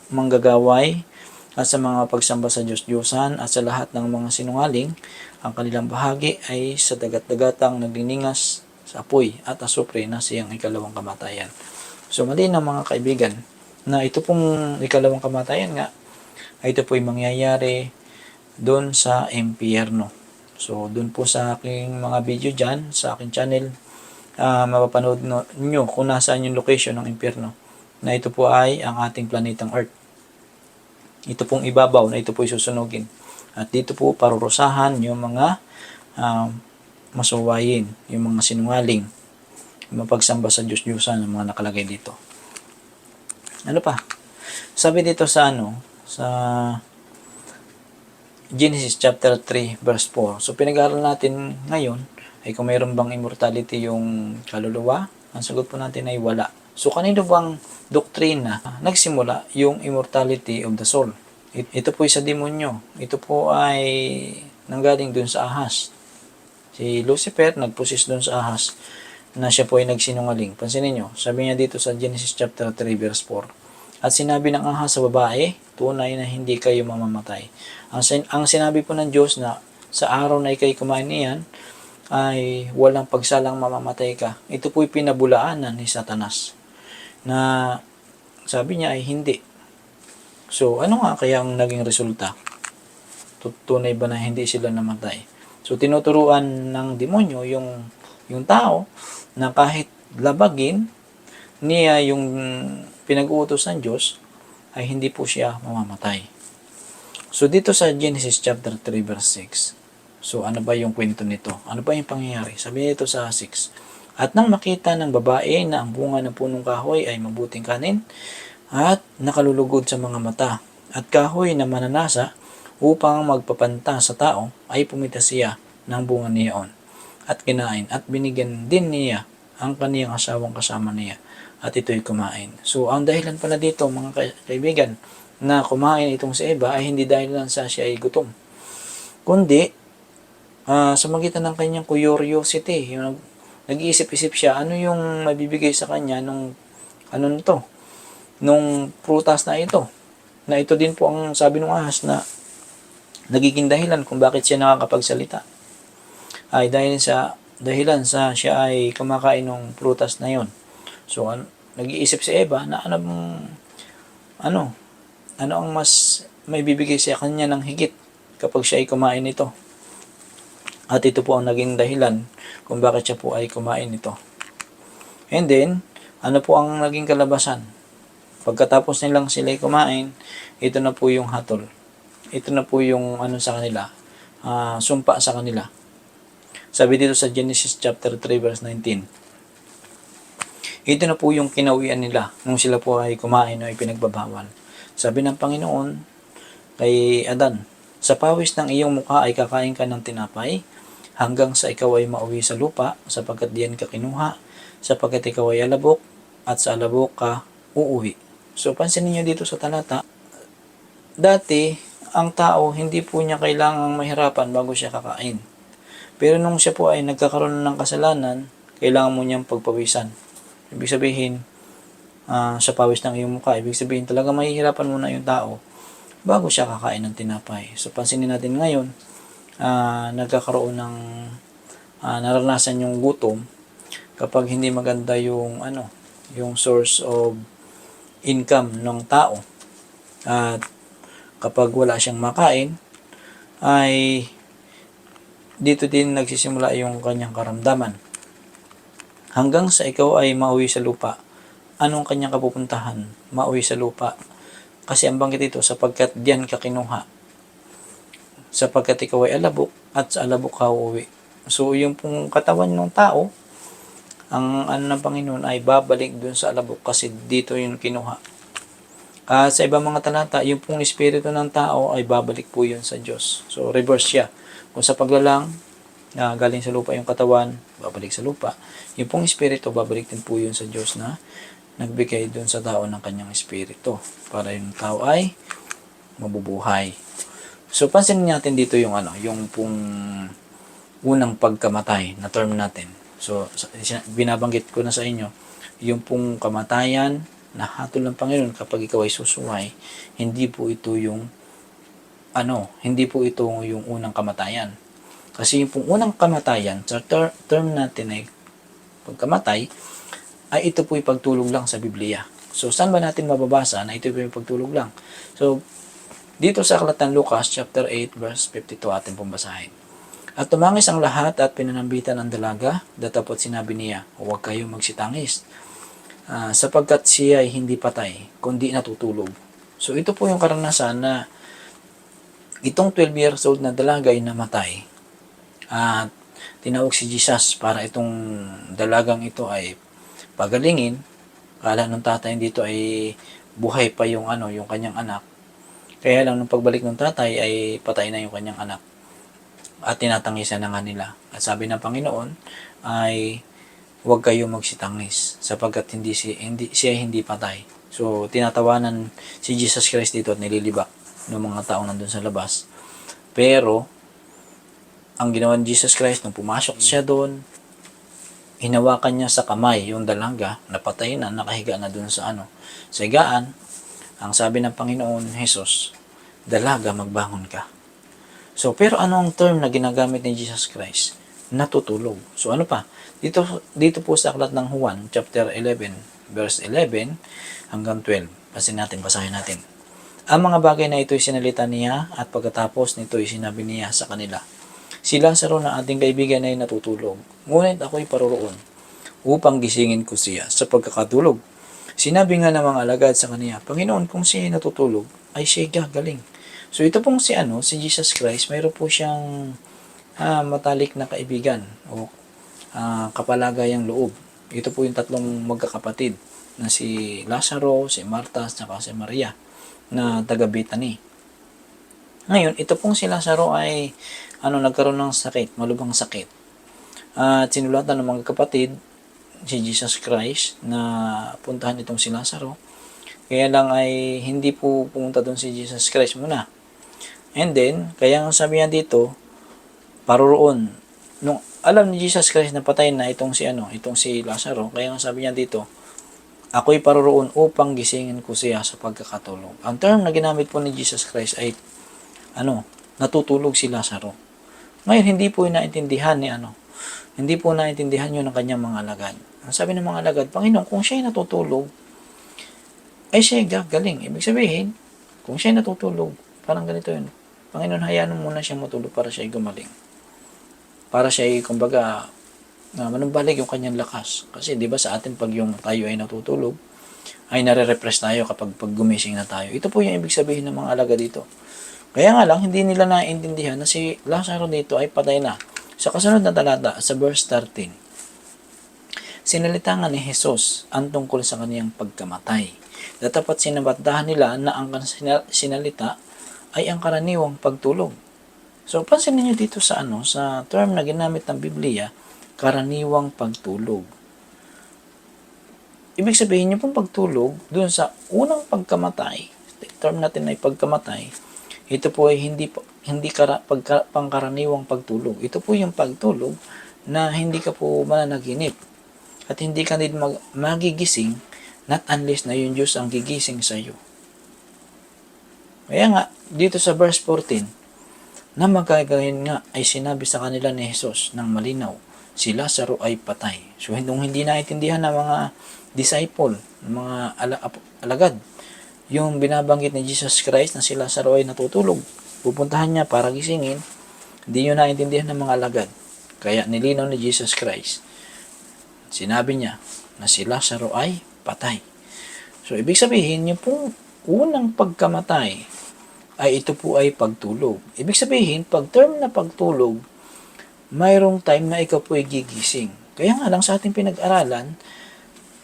Speaker 1: manggagaway, at sa mga pagsamba sa Diyos-Diyosan, at sa lahat ng mga sinungaling, ang kanilang bahagi ay sa dagat-dagatang nagliningas sa apoy at asupre na siyang ikalawang kamatayan. So mali na mga kaibigan, na ito pong ikalawang kamatayan nga, ay ito po'y mangyayari doon sa impyerno. So doon po sa aking mga video dyan, sa aking channel, mapapanood nyo kung nasaan yung location ng impyerno, na ito po ay ang ating planetang Earth. Ito pong ibabaw na ito po susunugin. At dito po parurusahan yung mga masuwayin, yung mga sinungaling, yung mapagsamba sa Diyos-Diyosan, yung mga nakalagay dito. Ano pa? Sabi dito sa sa Genesis chapter 3 verse 4. So pinag-aaral natin ngayon ay kung mayroon bang immortality yung kaluluwa. Ang sagot po natin ay wala. So kanino bang doktrina nagsimula yung immortality of the soul? Ito po ay sa demonyo. Ito po ay nanggaling dun sa ahas. Si Lucifer nagpusis dun sa ahas na siya po ay nagsinungaling. Pansinin nyo, sabi niya dito sa Genesis chapter 3 verse 4. At sinabi ng ahas sa babae, tunay na hindi kayo mamamatay. Ang sinabi po ng Diyos na sa araw na ikay kumain niyan, ay walang pagsalang mamamatay ka. Ito po'y pinabulaanan ni Satanas. Na sabi niya ay hindi. So, ano nga kaya ang naging resulta? Tunay ba na hindi sila namatay? So, tinuturuan ng demonyo yung tao na kahit labagin niya yung pinag-uutos ng Diyos, ay hindi po siya mamamatay. So, dito sa Genesis chapter 3 verse 6, so, ano ba yung kwento nito? Ano ba yung pangyayari? Sabi nito sa 6, at nang makita ng babae na ang bunga ng punong kahoy ay mabuting kanin at nakalulugod sa mga mata at kahoy na mananasa upang magpapanta sa tao, ay pumita siya ng bunga niyaon at kinain at binigyan din niya ang kaniyang asawang kasama niya at ito'y kumain. So, ang dahilan pala dito mga kaibigan na kumain itong si Eva ay hindi dahil lang sa siya ay gutom, kundi sa magitan ng kanyang curiosity, yung nag-iisip-isip siya, ano yung mabibigay sa kanya nung nung prutas na ito. Na ito din po ang sabi ng ahas na nagiging dahilan kung bakit siya nakakapagsalita. Ay dahilan sa siya ay kumakain ng prutas na yon. So, nag-iisip si Eva na ano ang mas may bibigay sa kanya ng higit kapag siya ay kumain nito. At ito po ang naging dahilan kung bakit siya po ay kumain nito. And then, ano po ang naging kalabasan? Pagkatapos nilang sila ay kumain, ito na po yung hatol. Ito na po yung sa kanila, sumpa sa kanila. Sabi dito sa Genesis chapter 3 verse 19. Ito na po yung kinauwian nila nung sila po ay kumain o ay pinagbabawal. Sabi ng Panginoon kay Adan, sa pawis ng iyong mukha ay kakain ka ng tinapay hanggang sa ikaw ay mauwi sa lupa, sapagkat diyan ka kinuha, sapagkat ikaw ay alabok, at sa alabok ka uuwi. So, pansinin niyo dito sa talata, dati, ang tao, hindi po niya kailangang mahirapan bago siya kakain. Pero nung siya po ay nagkakaroon ng kasalanan, kailangan mo niyang pagpawisan. Ibig sabihin, sa pawis ng iyong mukha, ibig sabihin talaga mahihirapan muna yung tao bago siya kakain ng tinapay. So, pansinin natin ngayon, nagkakaroon ng naranasan yung gutom kapag hindi maganda yung yung source of income ng tao. At kapag wala siyang makain, ay dito din nagsisimula yung kanyang karamdaman. Hanggang sa ikaw ay mauwi sa lupa. Anong kanyang kapupuntahan? Mauwi sa lupa. Kasi ang banggit ito, sapagkat diyan ka kinuha. Sapagkat ikaw ay alabok, at sa alabok ka uuwi. So, yung pong katawan ng tao, ang ng Panginoon ay babalik dun sa alabok kasi dito yung kinuha. Sa ibang mga talata, yung pong espiritu ng tao ay babalik po yun sa Diyos. So, reverse siya. Kung sa paglalang, galing sa lupa yung katawan, babalik sa lupa. Yung pong espiritu, babalik din po yun sa Diyos na nagbigay dun sa tao ng kanyang espiritu para yung tao ay mabubuhay. So, pansinin natin dito yung yung pong unang pagkamatay na term natin. So, binabanggit ko na sa inyo, yung pong kamatayan na hatol ng Panginoon kapag ikaw ay susuway, hindi po ito yung unang kamatayan. Kasi yung pong unang kamatayan, sa term natin ay pagkamatay, ay ito po yung pagtulog lang sa Biblia. So, saan ba natin mababasa na ito po yung pagtulog lang? So, dito sa aklat ng Lucas, chapter 8, verse 52, atin pong basahin. At tumangis ang lahat at pinanambitan ang dalaga, datapot sinabi niya, huwag kayo magsitangis, sapagkat siya ay hindi patay, kundi natutulog. So, ito po yung karanasan na itong 12 years old na dalaga ay namatay. At tinawag si Jesus para itong dalagang ito ay pagalingin. Kala ng tatay dito ay buhay pa yung kanyang anak. Kaya lang nung pagbalik ng tatay ay patay na yung kanyang anak. At tinatangisan na nga nila. At sabi ng Panginoon ay huwag kayo magsitangis sapagkat siya hindi patay. So, tinatawanan si Jesus Christ dito at nililibak ng mga taong nandun sa labas. Pero, ang ginawa ni Jesus Christ, nung pumasok siya doon, hinawakan niya sa kamay yung dalaga, napatay na, nakahiga na doon sa sa higaan. Ang sabi ng Panginoon Jesus, dalaga, magbangon ka. So, pero ano ang term na ginagamit ni Jesus Christ? Natutulog. So, ano pa? Dito po sa aklat ng Juan, chapter 11, verse 11 hanggang 12. Basahin natin. Ang mga bagay na ito'y sinalita niya at pagkatapos nito'y sinabi niya sa kanila, si Lazaro na ating kaibigan ay natutulog, ngunit ako'y paroroon upang gisingin ko siya sa pagkakatulog. Sinabi nga ng mga alagad sa kaniya, Panginoon, kung siya ay natutulog, ay siya gagaling. So, ito pong si Jesus Christ, mayroon po siyang matalik na kaibigan o kapalagayang loob. Ito po yung tatlong magkakapatid na si Lazaro, si Marta, at si Maria na taga Bethany. Ngayon, ito pong si Lazaro ay nagkaroon ng sakit, malubhang sakit. At sinulatan ng mga kapatid si Jesus Christ na puntahan itong si Lazaro. Kaya lang ay hindi po pumunta doon si Jesus Christ muna. And then, kaya ang sabi niya dito, paroroon. Nung alam ni Jesus Christ na patay na itong si Lazaro, kaya ang sabi niya dito, ako'y paroroon upang gisingin ko siya sa pagkakatulog. Ang term na ginamit po ni Jesus Christ ay natutulog si Lazaro. Ngayon, hindi po naintindihan hindi po naintindihan yun ng kanyang mga alagad. Ang sabi ng mga alagad, Panginoon, kung siya ay natutulog, ay siya gagaling. Ibig sabihin, kung siya ay natutulog, parang ganito yun. Panginoon, hayaan mo muna siya matulog para siya ay gumaling. Para siya ay, kumbaga, manumbalik yung kanyang lakas. Kasi, di ba sa atin, pag yung tayo ay natutulog, ay nare-repress tayo kapag gumising na tayo. Ito po yung ibig sabihin ng mga alaga dito. Kaya nga lang, hindi nila naiintindihan na si Lazaro dito ay patay na. Sa kasunod na talata, sa verse 13, sinalita nga ni Jesus ang tungkol sa kaniyang pagkamatay. Datapat sinabatahan nila na ang sinalita ay ang karaniwang pagtulog. So, pansinin niyo dito sa sa term na ginamit ng Biblia, karaniwang pagtulog. Ibig sabihin niyo pong pagtulog, dun sa unang pagkamatay, term natin ay pagkamatay, ito po ay hindi pangkaraniwang pagtulog. Ito po yung pagtulog na hindi ka po mananaginip at hindi ka din magigising not unless na yung Diyos ang gigising sa iyo. Kaya nga, dito sa verse 14, na magkagayon nga ay sinabi sa kanila ni Jesus ng malinaw, si Lazaro ay patay. So, hindi naintindihan ng mga disciple, ng mga alagad, yung binabanggit ni Jesus Christ na si Lazaro ay natutulog. Pupuntahan niya para gisingin, hindi nyo naintindihan ng mga alagad. Kaya nilinaw ni Jesus Christ, sinabi niya na si Lazaro ay patay. So, ibig sabihin, yung pong unang pagkamatay ay ito po ay pagtulog. Ibig sabihin, pag term na pagtulog, mayroong time na ikaw po ay gigising. Kaya nga lang sa ating pinag-aralan,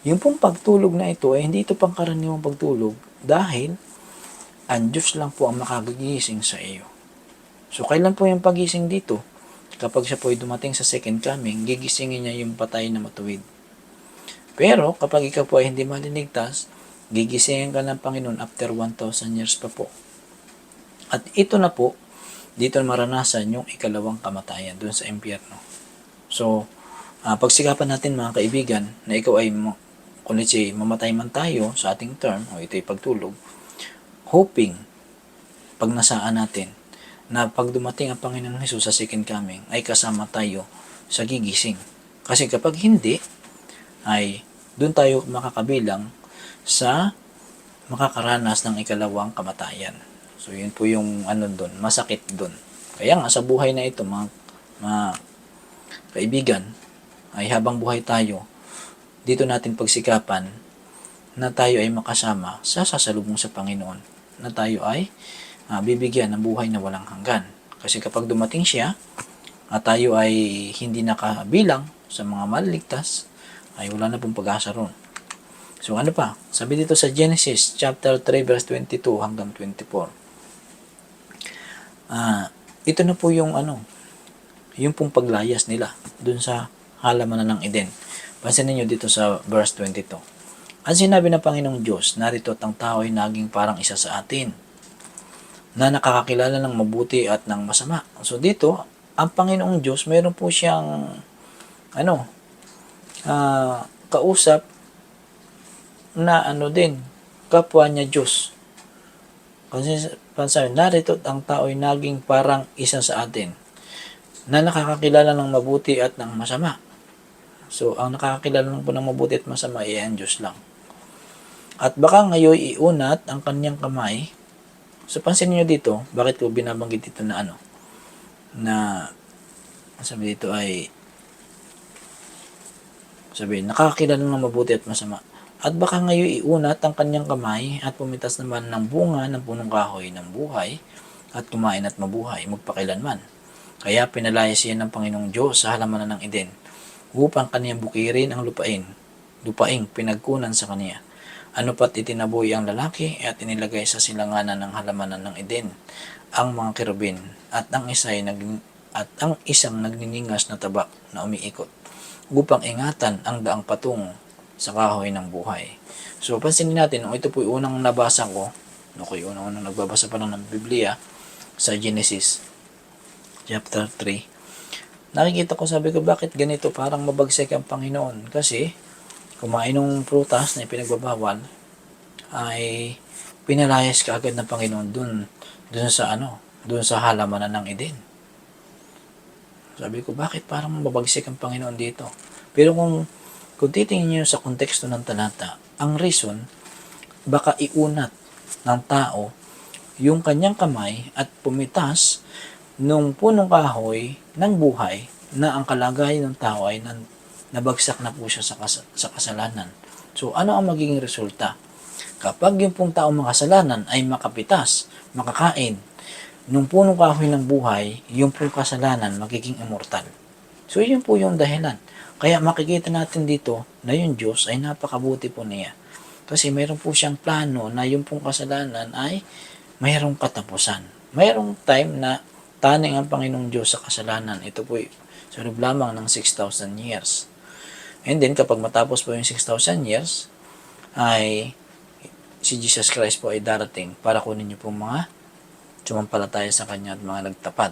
Speaker 1: yung pong pagtulog na ito ay hindi ito pangkaraniwang pagtulog dahil ang Diyos lang po ang makagigising sa iyo. So, kailan po yung pagising dito? Kapag siya po ay dumating sa second coming, gigisingin niya yung patay na matuwid. Pero, kapag ikaw po ay hindi malinigtas, gigisingin ka ng Panginoon after 1,000 years pa po. At ito na po, dito maranasan yung ikalawang kamatayan doon sa impyerno. So, pagsikapan natin mga kaibigan na ikaw ay kung let's say, mamatay man tayo sa ating term, o ito'y pagtulog, hoping, pag nasaan natin, na pag dumating ang Panginoon Hesus sa second coming, ay kasama tayo sa gigising. Kasi kapag hindi, ay doon tayo makakabilang sa makakaranas ng ikalawang kamatayan. So, yun po yung doon, masakit doon. Kaya nga, sa buhay na ito, mga kaibigan, ay habang buhay tayo, dito natin pagsikapan na tayo ay makasama sa sasalubong sa Panginoon, na tayo ay bibigyan ng buhay na walang hanggan. Kasi kapag dumating siya at tayo ay hindi nakabilang sa mga maliligtas, ay wala na pong pag-asa ron. So ano pa? Sabi dito sa Genesis chapter 3 verse 22 hanggang 24. Ito na po yung yung pong paglayas nila dun sa halamanan ng Eden. Pansinin niyo dito sa verse 22. Ang sinabi ng Panginoong Diyos, narito at ang tao ay naging parang isa sa atin, na nakakakilala ng mabuti at ng masama. So dito, ang Panginoong Diyos, mayroon po siyang kausap na din, kapwa niya Diyos. Kasi pansin, narito at ang tao ay naging parang isa sa atin, na nakakakilala ng mabuti at ng masama. So, ang nakakakilala ng mabuti at masama ay ang Diyos lang. At baka ngayon iunat ang kanyang kamay. So, pansin niyo dito, bakit ko binabanggit dito na sabi dito ay nakakakilala ng mabuti at masama. At baka ngayon iunat ang kanyang kamay at pumitas naman ng bunga ng punong kahoy ng buhay at kumain at mabuhay magpakilanman. Kaya pinalayas siya ng Panginoong Diyos sa halamanan ng Eden upang kaniyang bukirin ang lupaing pinagkunan sa kaniya. Ano pat itinaboy ang lalaki at inilagay sa silanganan ng halamanan ng Eden ang mga kerubin at ang isang nagniningas na tabak na umiikot upang ingatan ang daang patungo sa kahoy ng buhay. So, pansinin natin, ito po yung unang nabasa ko, unang nagbabasa pa lang ng Biblia sa Genesis chapter 3. Nakikita ko, sabi ko, bakit ganito? Parang mabagsik ang Panginoon. Kasi, kumain ng prutas na ipinagbabawal, ay pinalayas ka agad ng Panginoon dun sa halamanan ng Eden. Sabi ko, bakit parang mabagsik ang Panginoon dito? Pero kung titingin niyo sa konteksto ng talata, ang reason, baka iunat ng tao yung kanyang kamay at pumitas nung punong kahoy ng buhay na ang kalagayan ng tao ay nabagsak na po siya sa kasalanan. So, ano ang magiging resulta? Kapag yung pong taong makasalanan ay makapitas, makakain, nung punong kahoy ng buhay, yung pong kasalanan magiging immortal. So, yun po yung dahilan. Kaya makikita natin dito na yung Diyos ay napakabuti po niya. Kasi mayroon po siyang plano na yung pong kasalanan ay mayroong katapusan. Mayroong time na taning ang Panginoong Diyos sa kasalanan. Ito po sa loob lamang ng 6,000 years. And then, kapag matapos po yung 6,000 years, ay si Jesus Christ po ay darating para kunin niyo po mga sumampalataya sa Kanya at mga nagtapat.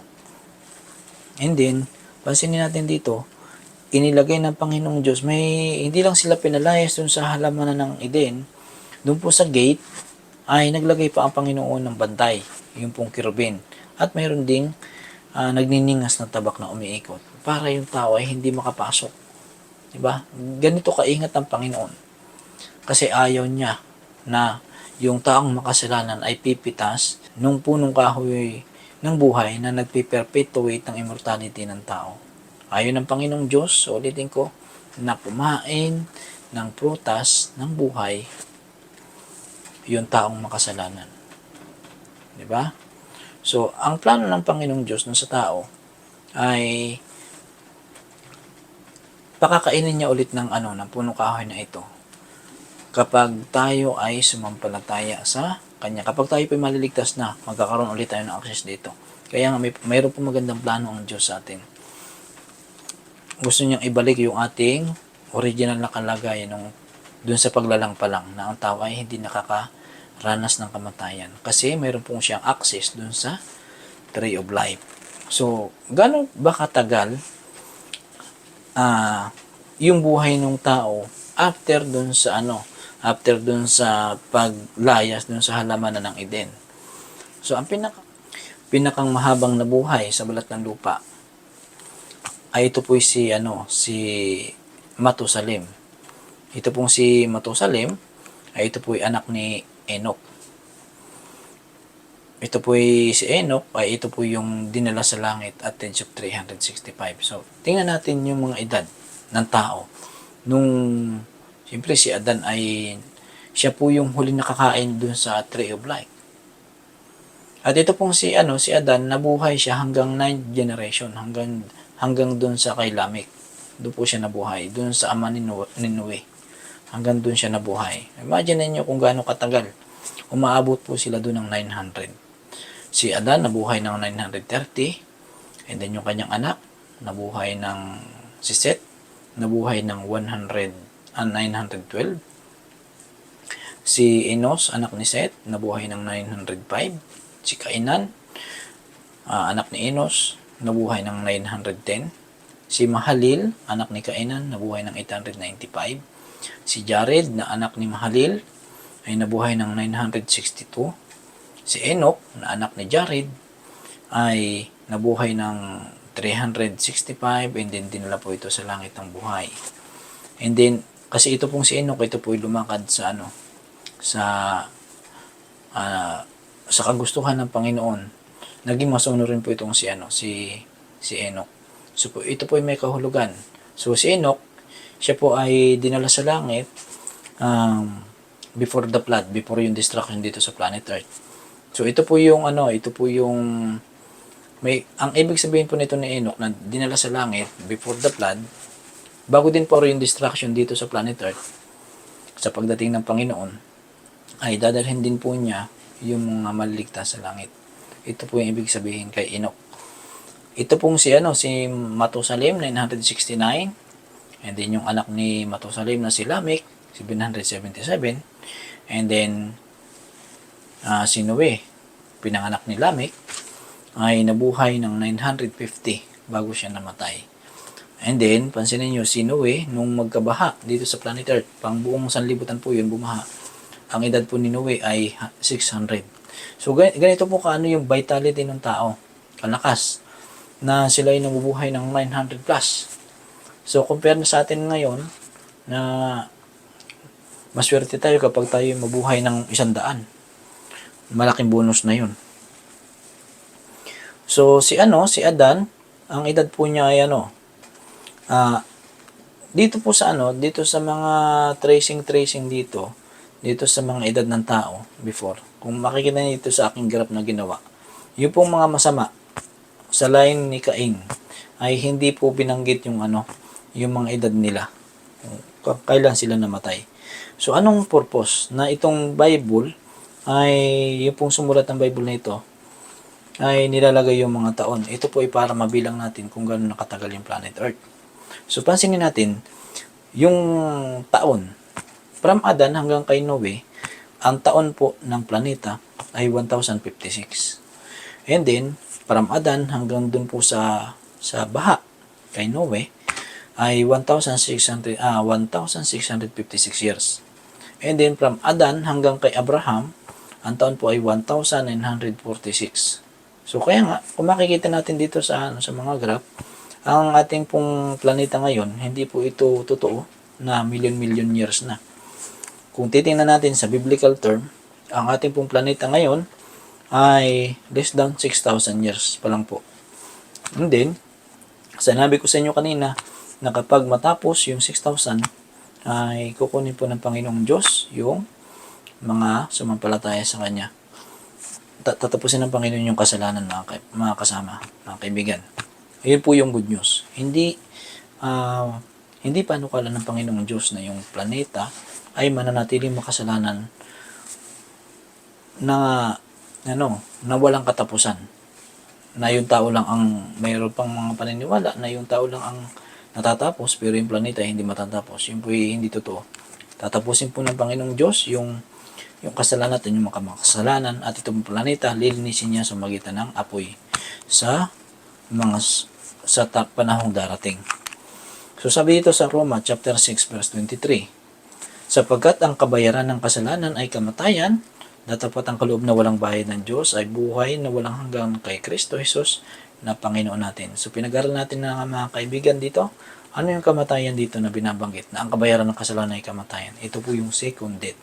Speaker 1: And then, pansinin natin dito, inilagay ng Panginoong Diyos, hindi lang sila pinalayas dun sa halamanan ng Eden, dun po sa gate, ay naglagay pa ang Panginoon ng bantay, yung pong kirubin. At mayroon ding nagniningas na tabak na umiikot para yung tao ay hindi makapasok. Diba? Ganito kaingat ang Panginoon. Kasi ayaw niya na yung taong makasalanan ay pipitas nung punong kahoy ng buhay na nagpiperpetuate ng immortality ng tao. Ayaw ng Panginoong Diyos, ulitin ko, na kumain ng prutas ng buhay yung taong makasalanan. Diba? So, ang plano ng Panginoong Diyos nun sa tao ay pakakainin niya ulit ng ng punong kahoy na ito kapag tayo ay sumampalataya sa Kanya. Kapag tayo po maliligtas na, magkakaroon ulit tayo ng access dito. Kaya nga mayroon po magandang plano ang Diyos sa atin. Gusto niyang ibalik yung ating original na kalagayan dun sa paglalang pa lang na ang tao ay hindi nakakaranas ng kamatayan. Kasi mayroon pong siyang access dun sa tree of life. So, gano'n ba katagal yung buhay ng tao after dun sa paglayas dun sa halamanan ng Eden? So, ang pinakang mahabang na buhay sa balat ng lupa ay ito po si Matusalem. Ito pong si Matusalem ay ito po anak ni Enoch. Ito po si Enoch ay ito po yung dinala sa langit at age of 365. So, tingnan natin yung mga edad ng tao. Siyempre si Adan ay siya po yung huli nakakain dun sa tree of life. At ito pong si Adan, nabuhay siya hanggang 9th generation, hanggang dun sa kay Lamech. Doon po siya nabuhay, dun sa ama ni Noe. Hanggang dun siya nabuhay. Imagine niyo kung gaano katagal. Umaabot po sila dun ng 900. Si Adan nabuhay ng 930, and then yung kanyang anak nabuhay ng si Seth, nabuhay ng 912. Si Enos, anak ni Seth, nabuhay ng 905. Si Kainan, anak ni Enos, nabuhay ng 910. Si Mahalil, anak ni Kainan, nabuhay ng 895. Si Jared, na anak ni Mahalil, ay nabuhay ng 962. Si Enoch, na anak ni Jared, ay nabuhay ng 365, and then dinala po ito sa langit ng buhay. And then, kasi ito pong si Enoch, ito po lumakad sa kagustuhan ng Panginoon. Naging masuno rin po itong si Enoch. So po, ito po ay may kahulugan. So si Enoch, siya po ay dinala sa langit before the flood, before yung destruction dito sa planet Earth. So ito po yung ang ibig sabihin po nito ni Enoch na dinala sa langit before the flood, bago din po yung destruction dito sa planet Earth, sa pagdating ng Panginoon, ay dadalhin din po niya yung mga maliligtas sa langit. Ito po yung ibig sabihin kay Enoch. Ito pong si Matusalem, 969. And then yung anak ni Matusalem na si Lamech, 777. And then si Noe, pinanganak ni Lamech, ay nabuhay ng 950 bago siya namatay. And then, pansinin nyo, si Noe, nung magkabaha dito sa planet Earth, pang buong sanlibutan po yun bumaha, ang edad po ni Noe ay 600. So, ganito po kaano yung vitality ng tao, kalakas, na sila ay nabubuhay ng 900 plus. So, compare na sa atin ngayon, na maswerte tayo kapag tayo mabuhay ng 100. Malaking bonus na yun. So, si Adan, ang edad po niya ay dito po sa dito sa mga tracing dito sa mga edad ng tao before. Kung makikita niyo dito sa aking graph na ginawa, yung pong mga masama sa line ni Cain ay hindi po binanggit yung mga edad nila. Kailan sila namatay. So, anong purpose na itong Bible ay yung pong sumulat ng Bible na ito ay nilalagay yung mga taon. Ito po ay para mabilang natin kung gaano nakatagal yung planet Earth. So, pansinin natin, yung taon, from Adan hanggang kay Noe, ang taon po ng planeta ay 1056. And then, from Adan hanggang dun po sa baha, kay Noe, ay 1656 years. And then, from Adan hanggang kay Abraham, ang taon po ay 1946. So, kaya nga, kung makikita natin dito sa mga graph, ang ating pong planeta ngayon, hindi po ito totoo na million years na. Kung titingnan natin sa biblical term, ang ating pong planeta ngayon ay less than 6,000 years pa lang po. And then, sinabi ko sa inyo kanina na kapag matapos yung 6,000, ay kukunin po ng Panginoong Diyos yung mga sumampalataya sa Kanya. Tatapusin ng Panginoon yung kasalanan, mga kasama, mga kaibigan. Ayun po yung good news. Hindi panukala ng Panginoong Diyos na yung planeta ay mananatiling makasalanan na walang katapusan. Na yung tao lang ang mayroon pang mga paniniwala na yung tao lang ang natatapos pero yung planeta ay hindi matatapos. Yun po ay hindi totoo. Tatapusin po ng Panginoong Diyos yung kasalanan natin, yung makasalanan, at itong planeta lilinisin niya sa magitan ng apoy sa panahong darating. So sabi dito sa Roma chapter 6 verse 23, sapagkat ang kabayaran ng kasalanan ay kamatayan, datapat ang kaloob na walang bayad ng Diyos ay buhay na walang hanggan kay Kristo Jesus na Panginoon natin. So pinag-aral natin na mga kaibigan dito, ano yung kamatayan dito na binabanggit, na ang kabayaran ng kasalanan ay kamatayan. Ito po yung second death.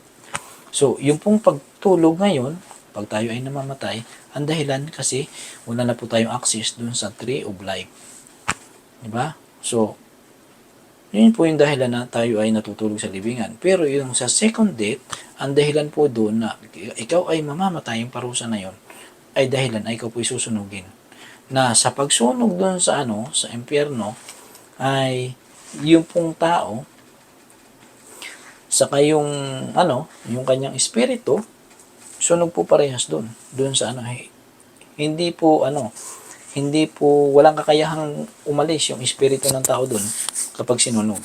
Speaker 1: So yung pong pagtulog ngayon, pag tayo ay namamatay, ang dahilan kasi wala na po tayong access dun sa tree of life. Diba? So, yun po yung dahilan na tayo ay natutulog sa libingan. Pero yung sa second death, ang dahilan po doon na ikaw ay mamamatay, yung parusa na yun, ay dahilan ay ikaw po susunugin. Na sa pagsunog doon sa impyerno, ay yung pong tao, saka yung kanyang espiritu, sunog po parehas doon sa hindi po walang kakayahang umalis yung espiritu ng tao doon kapag sinunog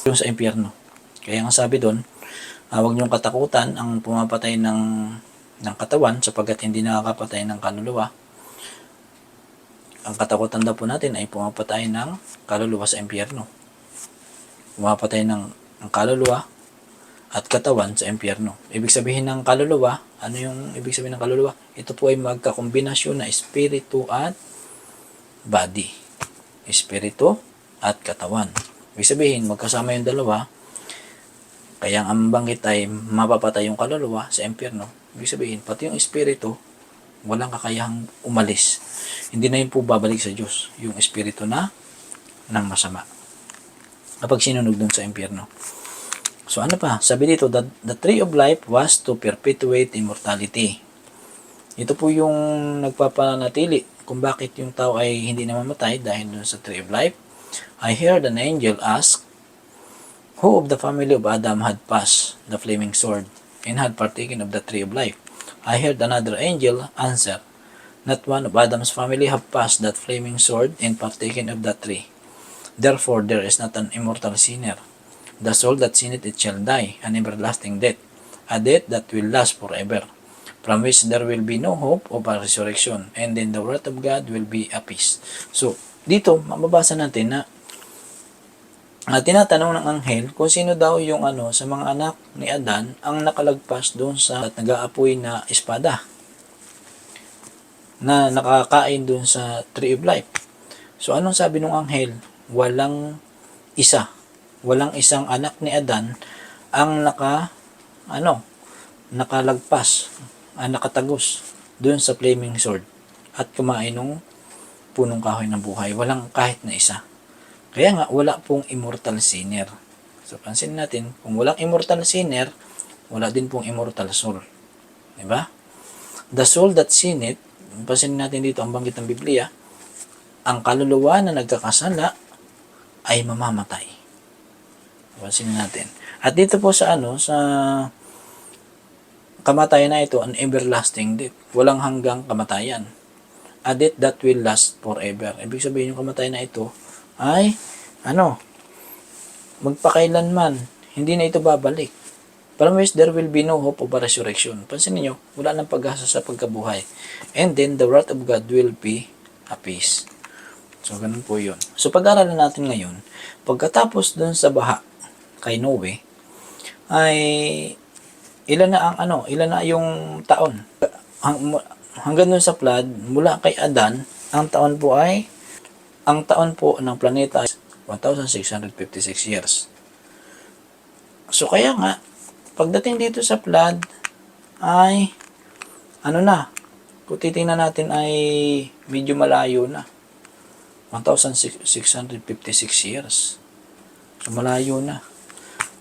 Speaker 1: yung sa impyerno. Kaya nga sabi doon, huwag niyong katakutan ang pumapatay ng katawan sapagkat hindi nakakapatay ng kaluluwa. Ang katakutan daw po natin ay pumapatay ng kaluluwa sa impyerno. Pumapatay ng kaluluwa at katawan sa impyerno. Ibig sabihin ng kaluluwa, ano yung ibig sabihin ng kaluluwa? Ito po ay magkakombinasyon na espiritu at body. Espiritu at katawan. Ibig sabihin, magkasama yung dalawa, kaya ang banggit ay mapapatay yung kaluluwa sa impyerno. Ibig sabihin, pati yung espiritu, walang kakayahang umalis. Hindi na yun po babalik sa Diyos, yung espiritu ng masama. Kapag sinunog dun sa impyerno. So ano pa? Sabi dito, the tree of life was to perpetuate immortality. Ito po yung nagpapanatili kung bakit yung tao ay hindi namamatay dahil dun sa tree of life. I heard an angel ask, who of the family of Adam had passed the flaming sword and had partaken of the tree of life? I heard another angel answer, not one of Adam's family have passed that flaming sword and partaken of that tree. Therefore there is not an immortal sinner. The soul that sinneth it shall die, an everlasting death, a death that will last forever, from which there will be no hope of a resurrection, and in the wrath of God will be a peace. So, dito, mababasa natin na tinatanong ng anghel kung sino daw yung sa mga anak ni Adan ang nakalagpas doon sa nag-aapoy na espada na nakakain doon sa tree of life. So, anong sabi ng anghel? Walang isang anak ni Adan ang nakalagpas, nakatagos doon sa flaming sword at kumain ng punong kahoy ng buhay. Walang kahit na isa. Kaya nga, wala pong immortal sinner. So, pansin natin, kung walang immortal sinner, wala din pong immortal soul. Diba? The soul that sinned, pansin natin dito ang banggit ng Biblia, ang kaluluwa na nagkakasala ay mamamatay. Pansin natin. At dito po sa kamatayan na ito, an everlasting death. Walang hanggang kamatayan. a death that will last forever. Ibig sabihin yung kamatayan na ito ay magpakailanman, hindi na ito babalik. From which there will be no hope of a resurrection. Pansin niyo, wala nang pag-asa sa pagkabuhay. And then the wrath of God will be appeased. So, ganun po yun. So, pag-aralan natin ngayon, pagkatapos dun sa baha kay Noe, ay ilan na yung taon. Hanggang dun sa flood, mula kay Adan, ang taon po ng planeta ay 1,656 years. So, kaya nga, pagdating dito sa flood, ay, kung titingnan natin ay medyo malayo na. 1,656 years. So, malayo na.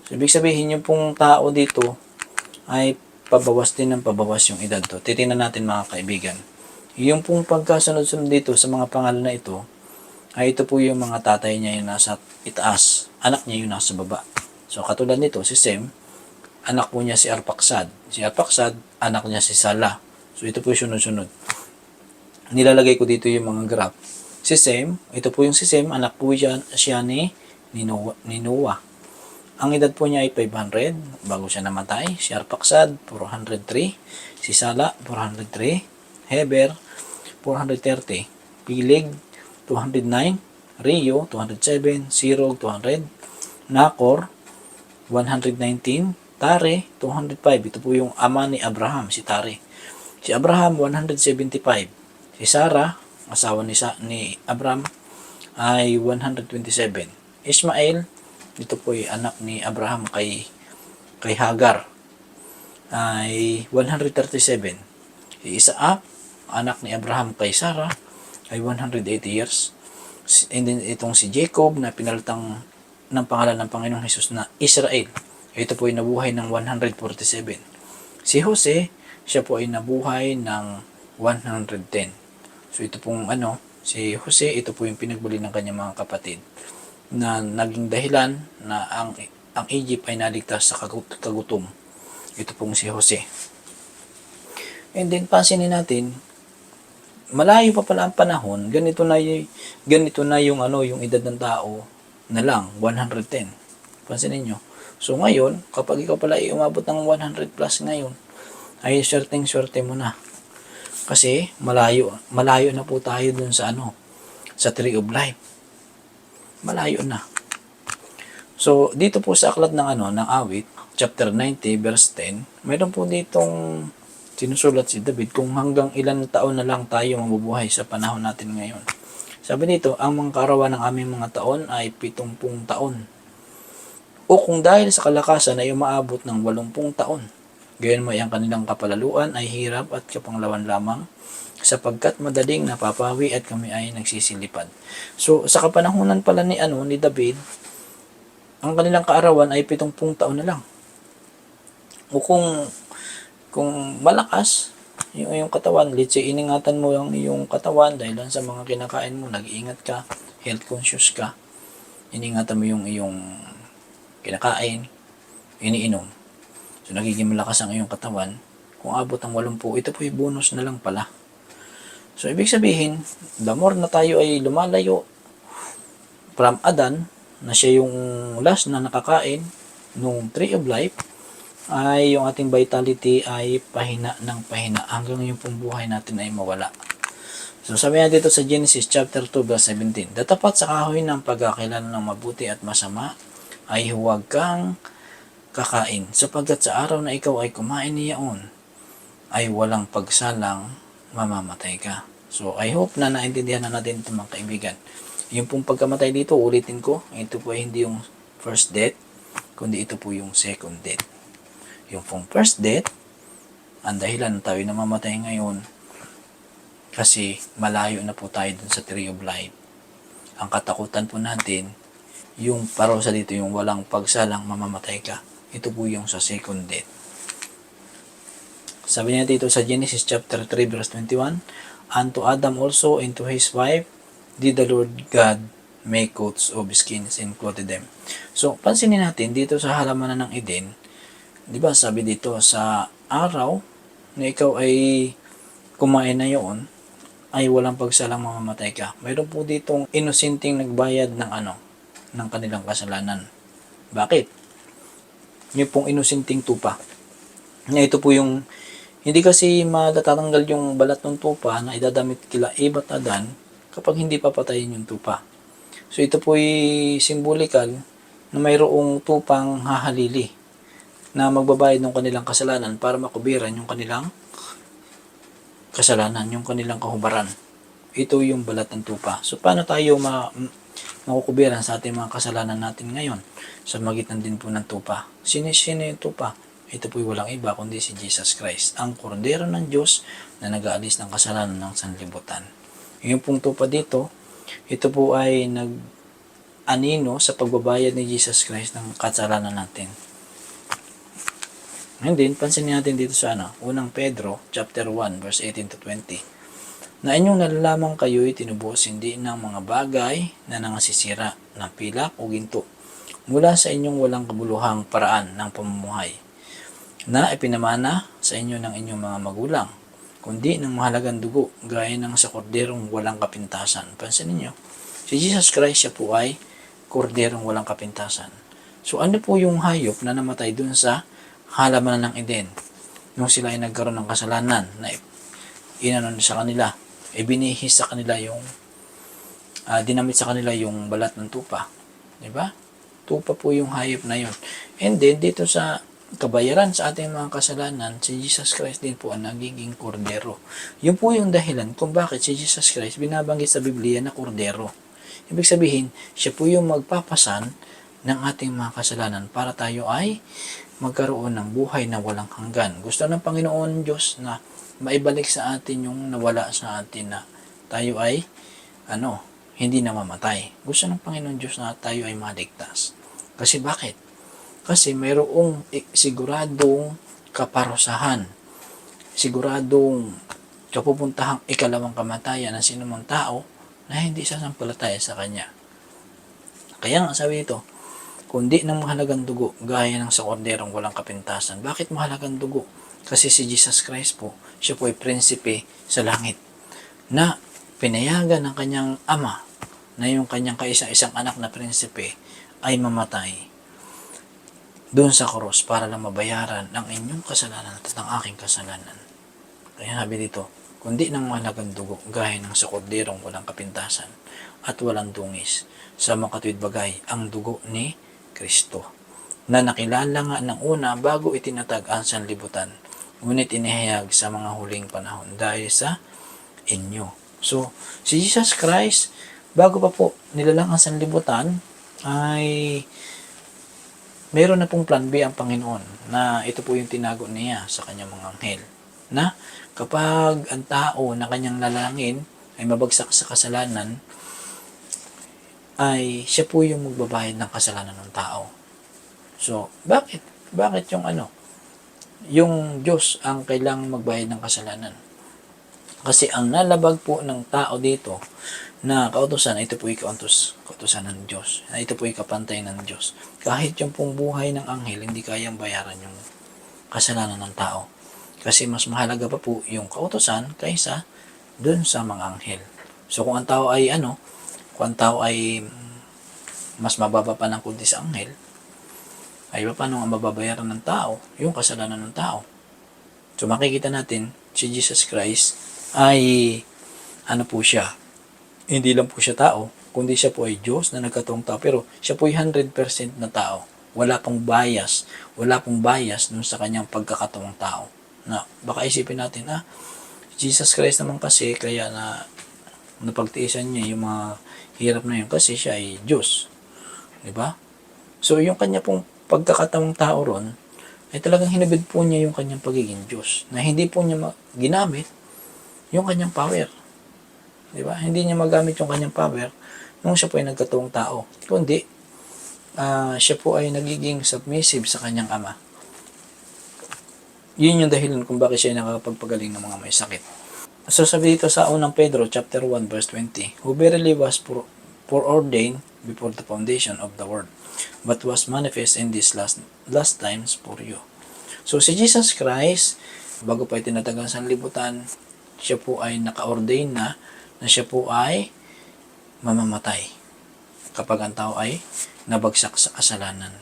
Speaker 1: So, ibig sabihin yung pong tao dito ay pabawas din ng pabawas yung edad to. Titingnan natin mga kaibigan. Yung pong pagkasunod-sunod dito sa mga pangalan na ito, ay ito po yung mga tatay niya yung nasa itaas. Anak niya yung nasa baba. So, katulad nito, si Sem, anak po niya si Arpaksad. Si Arpaksad, anak niya si Sala. So, ito po yung sunod-sunod. Nilalagay ko dito yung mga graph. Si Sem, ito po yung si Sem, anak po siya ni Noah. Ang edad po niya ay 500 bago siya namatay. Si Arpaksad, 403. Si Sala, 403. Heber, 430. Pilig, 209. Rio, 207. Sirog, 200. Nakor, 119. Tare, 205. Ito po yung ama ni Abraham, si Tare. Si Abraham, 175. Si Sarah, asawa ni Abraham, ay 127. Ismael, ito po ay anak ni Abraham kay Hagar, ay 137. Si Isaac, anak ni Abraham kay Sarah, ay 180 years. And then itong si Jacob na pinalitang ng pangalan ng Panginoong Hesus na Israel, ito po ay nabuhay ng 147. Si Jose, siya po ay nabuhay ng 110. So ito pong si Jose, ito po yung pinagbuli ng kanyang mga kapatid na naging dahilan na ang Egypt ay naligtas sa kagutom. Ito pong si Jose. And then pansinin natin, malayo pa pala ang panahon, ganito na yung yung edad ng tao na lang 110. Pansinin niyo. So ngayon, kapag ikaw pala ay umabot ng 100 plus ngayon, ay swerte mo na. Kasi malayo na po tayo dun sa sa Tree of Life. Malayo na. So dito po sa aklat ng ng Awit, chapter 90 verse 10, mayroon po ditong sinusulat si David kung hanggang ilan taon na lang tayo mabubuhay sa panahon natin ngayon. Sabi dito, ang mga kaarawan ng aming mga taon ay 70 taon. O kung dahil sa kalakasan ay umaabot ng 80 taon, gayon mo ang kanilang kapalaluan ay hirap at kapanglawan lamang, sapagkat madaling napapawi at kami ay nagsisilipad. So, sa kapanahunan pala ni David, ang kanilang kaarawan ay 70 taon na lang. O kung malakas, yung katawan, let's say, iningatan mo yung iyong katawan dahil sa mga kinakain mo, nag-iingat ka, health conscious ka, iningatan mo yung iyong kinakain, iniinom. So, nagiging malakas ang iyong katawan. Kung abot ang 80, ito po yung bonus na lang pala. So, ibig sabihin, the more na tayo ay lumalayo from Adan, na siya yung last na nakakain nung Tree of Life, ay yung ating vitality ay pahina ng pahina hanggang yung pong buhay natin ay mawala. So, sabi nga dito sa Genesis chapter 2 verse 17, datapat sa kahoy ng pagkakilala ng mabuti at masama, ay huwag kang kakain, sapagkat sa araw na ikaw ay kumain niyaon, ay walang pagsalang mamamatay ka. So, I hope na naintindihan na natin ito mga kaibigan. Yung pong pagkamatay dito, ulitin ko, ito po ay hindi yung first death, kundi ito po yung second death. Yung pong first death, ang dahilan tayo namamatay ngayon, kasi malayo na po tayo dun sa Tree of Life. Ang katakutan po natin, yung parusa dito, yung walang pagsalang mamamatay ka. Ito po yung sa second death. Sabi niya dito sa Genesis chapter 3 verse 21, and to Adam also and to his wife did the Lord God make coats of skins and clothed them. So, pansinin natin dito sa halamanan ng Eden, di ba sabi dito sa araw na ikaw ay kumain na yun, ay walang pagsalang mamamatay ka. Mayroon po ditong inosenteng nagbayad ng ng kanilang kasalanan. Bakit? Yung pong inosenteng tupa. Na ito po yung, hindi kasi matatanggal yung balat ng tupa na idadamit kila Eva at Adan kapag hindi papatayin yung tupa. So ito po ay symbolikal na mayroong tupang hahalili na magbabayad ng kanilang kasalanan para makubiran yung kanilang kasalanan, yung kanilang kahubaran. Ito yung balat ng tupa. So paano tayo makukubiran sa ating mga kasalanan natin ngayon? Sa magitan din po ng tupa. Sino yung tupa? Ito po walang iba kundi si Jesus Christ, ang kordero ng Diyos na nag-aalis ng kasalanan ng sanlibutan. Yung pong tupa dito, ito po ay nag-anino sa pagbabayad ni Jesus Christ ng kasalanan natin. And then, pansinin natin dito sa unang Pedro, chapter 1, verse 18 to 20. Na inyong nalalaman kayo'y tinubos hindi ng mga bagay na nangasisira ng pilak o ginto mula sa inyong walang kabuluhang paraan ng pamumuhay na ipinamana sa inyo ng inyong mga magulang, kundi ng mahalagang dugo gaya ng sa korderong walang kapintasan. Pansinin niyo, si Jesus Christ siya po ay korderong walang kapintasan. So ano po yung hayop na namatay dun sa halaman ng Eden nung sila ay nagkaroon ng kasalanan na inanon sa kanila, binihis sa kanila yung dinamit sa kanila yung balat ng tupa, di ba? Tupa po yung hayop na yun. And then dito sa kabayaran sa ating mga kasalanan, si Jesus Christ din po ang nagiging kordero. Yun po yung dahilan kung bakit si Jesus Christ binabanggit sa Biblia na kordero. Ibig sabihin, siya po yung magpapasan ng ating mga kasalanan para tayo ay magkaroon ng buhay na walang hanggan. Gusto ng Panginoon Diyos na maibalik sa atin yung nawala sa atin na tayo ay hindi namamatay. Gusto ng Panginoon Diyos na tayo ay maligtas. Kasi bakit? Kasi mayroong siguradong kaparusahan, siguradong kapupuntahang ikalawang kamatayan ng sinumang tao na hindi sasampalataya sa Kanya. Kaya nga sabi ito, kundi ng mahalagang dugo gaya ng sa korderong walang kapintasan. Bakit mahalagang dugo? Kasi si Jesus Christ po, siya po ay prinsipe sa langit na pinayagan ng kanyang ama na yung kanyang kaisa-isang anak na prinsipe ay mamatay doon sa krus para lang mabayaran ang inyong kasalanan at ang aking kasalanan. Kaya sabi dito, kundi ng mahalagang dugo gaya ng sa korderong walang kapintasan at walang dungis sa makatwid bagay ang dugo ni Kristo na nakilala nga ng una bago itinatag ang sanlibutan, ngunit inihayag sa mga huling panahon dahil sa inyo. So, si Jesus Christ, bago pa po nilalang ang sanlibutan, ay meron na pong plan B ang Panginoon na ito po yung tinago niya sa kanyang mga anghel. Na kapag ang tao na kanyang lalangin ay mabagsak sa kasalanan, ay siya po yung magbabayad ng kasalanan ng tao. So, bakit? Bakit yung Diyos ang kailangang magbayad ng kasalanan? Kasi ang nalabag po ng tao dito na kautusan, ito po ay kautusan ng Diyos. Ito po ay kapantay ng Diyos. Kahit yung pong buhay ng anghel, hindi kayang bayaran yung kasalanan ng tao. Kasi mas mahalaga pa po yung kautusan kaysa dun sa mga anghel. So kung ang tao ay mas mababa pa ng kunti sa anghel, ay paano ang mababayaran ng tao yung kasalanan ng tao? So makikita natin, si Jesus Christ ay po siya, hindi lang po siya tao, kundi siya po ay Diyos na nagkataong tao, pero siya po ay 100% na tao. Wala pong bias dun sa kanyang pagkakataong tao. Na baka isipin natin, Jesus Christ naman kasi kaya na napagtiisan niya yung mga hirap na yun kasi siya ay Diyos. Diba? So yung kanya pong pagkakataong tao ron, ay talagang hinubid po niya yung kanyang pagiging Diyos. Na hindi po niya ginamit yung kanyang power. Diba? Hindi niya magamit yung kanyang power nung siya po ay nagkataong tao. Kundi, siya po ay nagiging submissive sa kanyang ama. Yun yung dahilan kung bakit siya ay nakakapagpagaling ng mga may sakit. So sabi dito sa unang Pedro chapter 1 verse 20, who verily was foreordained before the foundation of the world, but was manifest in these last times for you. So si Jesus Christ, bago pa itinatag ang sanlibutan, siya po ay naka-ordain na siya po ay mamamatay kapag ang tao ay nabagsak sa kasalanan.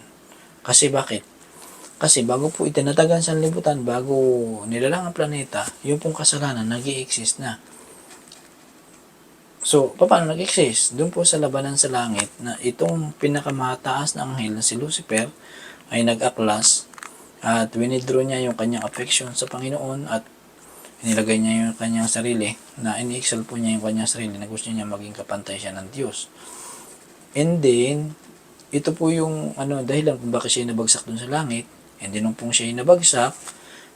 Speaker 1: Kasi bakit? Kasi bago po itinatag ang sanlibutan, bago nilalang ang planeta, yung pong kasalanan nag-i-exist na. So, paano nag-exist? Doon po sa labanan sa langit na itong pinakamataas na anghel na si Lucifer ay nag-aklas at winidraw niya yung kanyang affection sa Panginoon at inilagay niya yung kanyang sarili na ini-excel po niya yung kanyang sarili na gusto niya maging kapantay siya ng Diyos. And then, ito po yung dahilan kung bakit siya nabagsak doon sa langit. And then, nung pong siya nabagsak,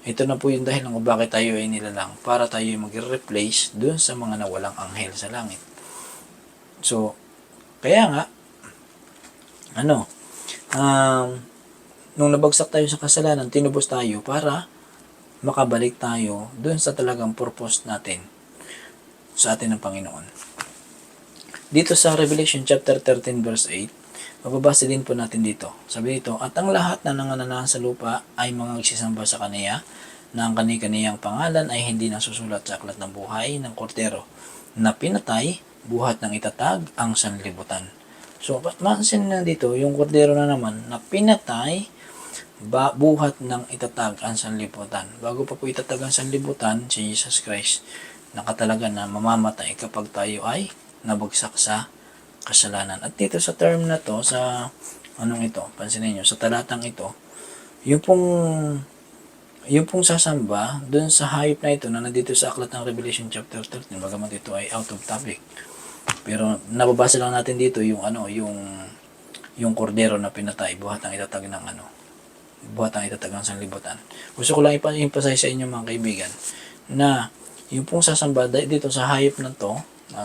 Speaker 1: ito na po yung dahilan kung bakit tayo ay nilalang para tayo ay mag-replace doon sa mga nawalang anghel sa langit. So, kaya nga, nung nabagsak tayo sa kasalanan, tinubos tayo para makabalik tayo doon sa talagang purpose natin sa atin ng Panginoon. Dito sa Revelation chapter 13 verse 8, mababasa din po natin dito. Sabi dito, at ang lahat na nangananahan sa lupa ay mga nagsisamba sa Kaniya, na ang kani-kaniyang pangalan ay hindi nasusulat sa aklat ng buhay ng Kordero, na pinatay, buhat ng itatag ang sanlibutan. So, mapansin na dito, yung Kordero na naman, na pinatay, buhat ng itatag ang sanlibutan. Bago pa po itatag ang sanlibutan, si Jesus Christ, nakatalaga na mamamatay kapag tayo ay nabagsak sa kasalanan. At dito sa term na to, sa pansinin nyo, sa talatang ito, yung pong sasamba dun sa hayop na ito na nandito sa aklat ng Revelation chapter 13, bagamat ito ay out of topic. Pero nababasa lang natin dito yung kordero na pinatay, buhat ang itatag ng sanlibutan. Gusto ko lang i-emphasize sa inyo mga kaibigan na yung pong sasamba dito sa hayop na to,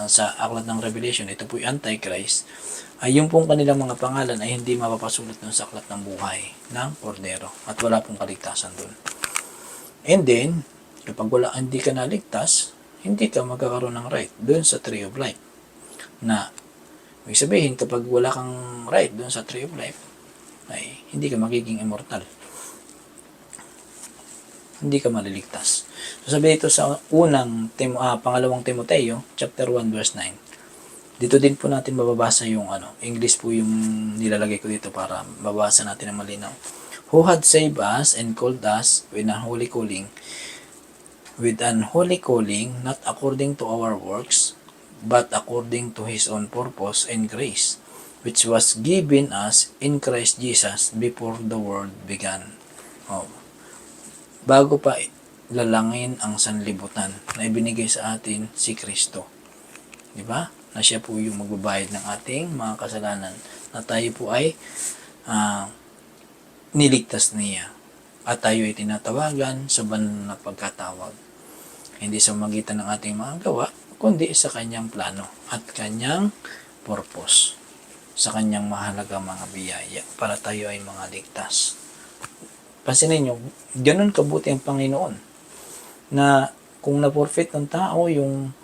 Speaker 1: sa aklat ng Revelation, ito po yung Antichrist, ay yung pong kanilang mga pangalan ay hindi mapapasulat dun sa aklat ng buhay ng Kordero at wala pong kaligtasan dun. And then, kapag hindi ka naligtas, hindi ka magkakaroon ng right dun sa Tree of Life. Na, may sabihin, kapag wala kang right dun sa Tree of Life, ay hindi ka magiging immortal. Hindi ka maliligtas. So, sabi ito sa pangalawang Timoteo, chapter 1, verse 9. Dito din po natin mababasa yung English po yung nilalagay ko dito para mabasa natin ng malinaw. Who had saved us and called us with an holy calling, not according to our works, but according to His own purpose and grace, which was given us in Christ Jesus before the world began. Bago pa lalangin ang sanlibutan na ibinigay sa atin si Kristo. Diba? Na siya po yung magbabayad ng ating mga kasalanan, na tayo po ay niligtas niya at tayo ay tinatawagan sa banal na pagkatawag, hindi sa magitan ng ating mga gawa, kundi sa kanyang plano at kanyang purpose, sa kanyang mahalaga mga biyaya para tayo ay mga ligtas. Pansinin nyo, ganun kabuti ang Panginoon na kung na-forfeit ng tao yung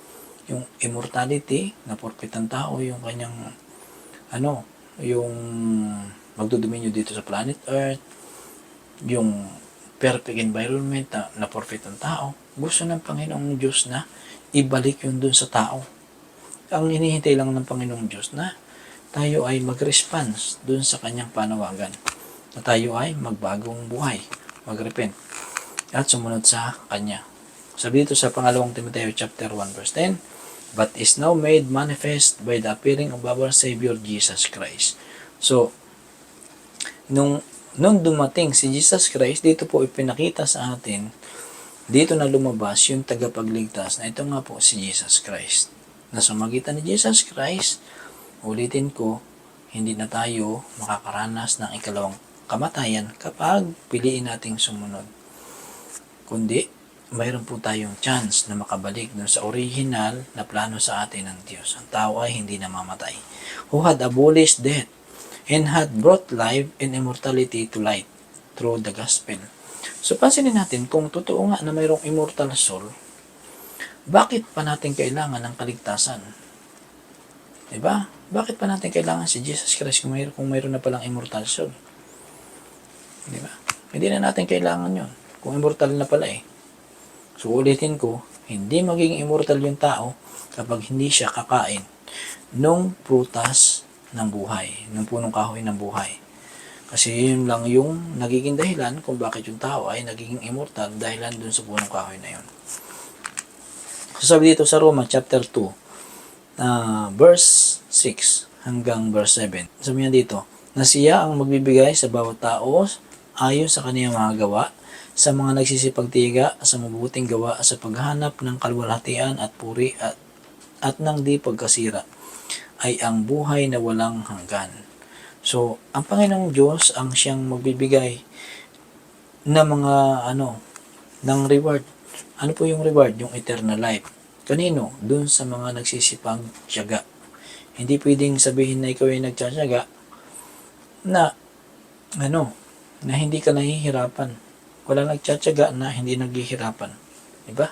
Speaker 1: immortality, na-forfeit ng tao yung kanyang yung magdodominyo dito sa planet Earth, yung perfect environment na forfeit ng tao, gusto ng Panginoong Diyos na ibalik yun dun sa tao. Ang hinihintay lang ng Panginoong Diyos na tayo ay mag-response dun sa kanyang panawagan, na tayo ay magbagong buhay, mag-repent at sumunod sa kanya. Sabi dito sa pangalawang Timoteo chapter 1 verse 10, but is now made manifest by the appearing of our Savior Jesus Christ. So, nung dumating si Jesus Christ, dito po ipinakita sa atin, dito na lumabas yung tagapagligtas na ito nga po si Jesus Christ. Na sa magitan ni Jesus Christ, ulitin ko, hindi na tayo makakaranas ng ikalawang kamatayan kapag piliin nating sumunod. Kundi, mayroon po tayong chance na makabalik dun sa original na plano sa atin ng Diyos. Ang tao ay hindi namamatay. Who had abolished death and had brought life and immortality to light through the gospel. So, pansinin natin, kung totoo nga na mayroong immortal soul, bakit pa natin kailangan ng kaligtasan? Diba? Bakit pa natin kailangan si Jesus Christ kung mayroon na palang immortal soul? Diba? Hindi na natin kailangan yon kung immortal na pala eh. So, ulitin ko, Hindi magiging immortal yung tao kapag hindi siya kakain nung prutas ng buhay, nung punong kahoy ng buhay. Kasi yun lang yung nagiging dahilan kung bakit yung tao ay nagiging immortal, dahilan dun sa punong kahoy na yun. So sabi dito sa Roma chapter 2, verse 6 hanggang verse 7. Sabi niya dito, na siya ang magbibigay sa bawat tao ayon sa kaniyang mga gawa, sa mga nagsisipagtiga, sa mabubuting gawa, sa paghanap ng kaluwalhatian at puri at ng di pagkasira, ay ang buhay na walang hanggan. So, ang Panginoong Diyos ang siyang magbibigay ng mga ng reward. Ano po yung reward? Yung eternal life. Kanino? Doon sa mga nagsisipag-tiyaga. Hindi pwedeng sabihin na ikaw ay nagtsatsaga na na hindi ka nahihirapan. Wala nagtsatsaga na hindi naghihirapan. Diba?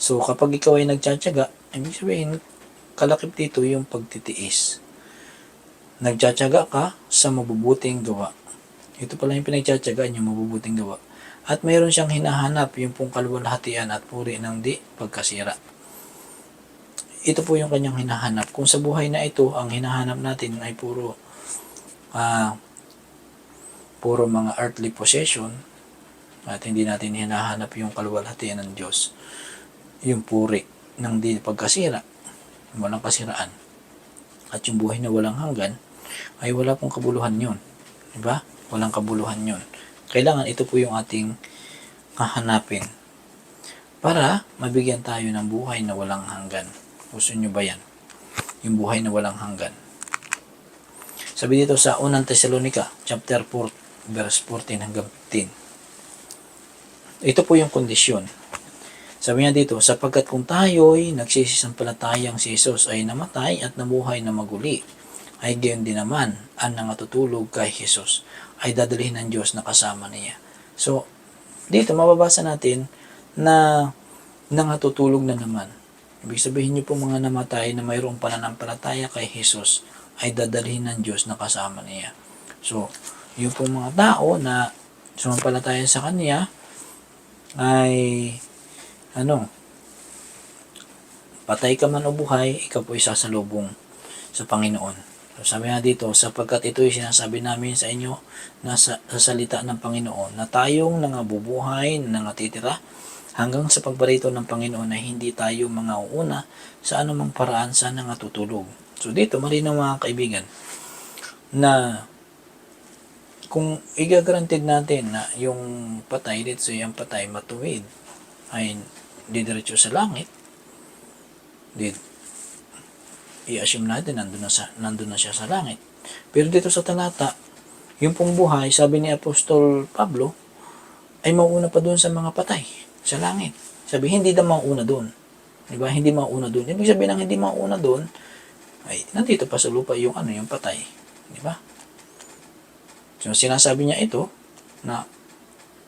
Speaker 1: So, kapag ikaw ay nagtsatsaga, ibig sabihin, kalakip dito yung pagtitiis. Nagtsatsaga ka sa mabubuting gawa. Ito pala yung pinagtsatsagaan, yung mabubuting gawa. At mayroon siyang hinahanap, yung pong kaluwalhatian at puri ng di pagkasira. Ito po yung kanyang hinahanap. Kung sa buhay na ito, ang hinahanap natin ay puro mga earthly possession, at hindi natin hinahanap yung kaluwalhatian ng Diyos, yung puri ng di pagkasira, walang kasiraan, at yung buhay na walang hanggan, ay wala pong kabuluhan yun. Diba? Walang kabuluhan yun. Kailangan ito po yung ating hahanapin para mabigyan tayo ng buhay na walang hanggan. Gusto nyo ba yan? Yung buhay na walang hanggan. Sabi dito sa 1 Thessalonica chapter 4 verse 14 hanggang 15. Ito po yung kondisyon. Sabi niya dito, sapagkat kung tayo'y nagsisisampalatayang si Jesus ay namatay at nabuhay na maguli, ay gayon din naman ang nangatutulog kay Jesus ay dadalhin ng Diyos na kasama niya. So, dito mababasa natin na nangatutulog na naman. Ibig sabihin niyo po mga namatay na mayroong pananampalataya kay Jesus ay dadalhin ng Diyos na kasama niya. So, yung po mga tao na sumampalataya sa Kanya ay patay ka man o buhay, ikaw po isasalubong sa Panginoon. So, sabi nga dito, sapagkat ito'y sinasabi namin sa inyo na sa salita ng Panginoon na tayong nangabubuhay, nangatitira hanggang sa pagbarito ng Panginoon na hindi tayo mga uuna sa anumang paraan sa nangatutulog. So dito, malinaw mga kaibigan na kung i-guaranteed natin na yung patay, dito yung patay matuwid ay didiretso sa langit, i-assume natin nandun na siya sa langit. Pero dito sa talata, yung pong buhay, sabi ni Apostol Pablo, ay mauuna pa doon sa mga patay, sa langit. Sabi, hindi na mauuna doon. Diba? Hindi mauuna doon. Ibig sabihin ng hindi mauuna doon, ay nandito pa sa lupa yung yung patay. Diba? So, sinasabi niya ito, na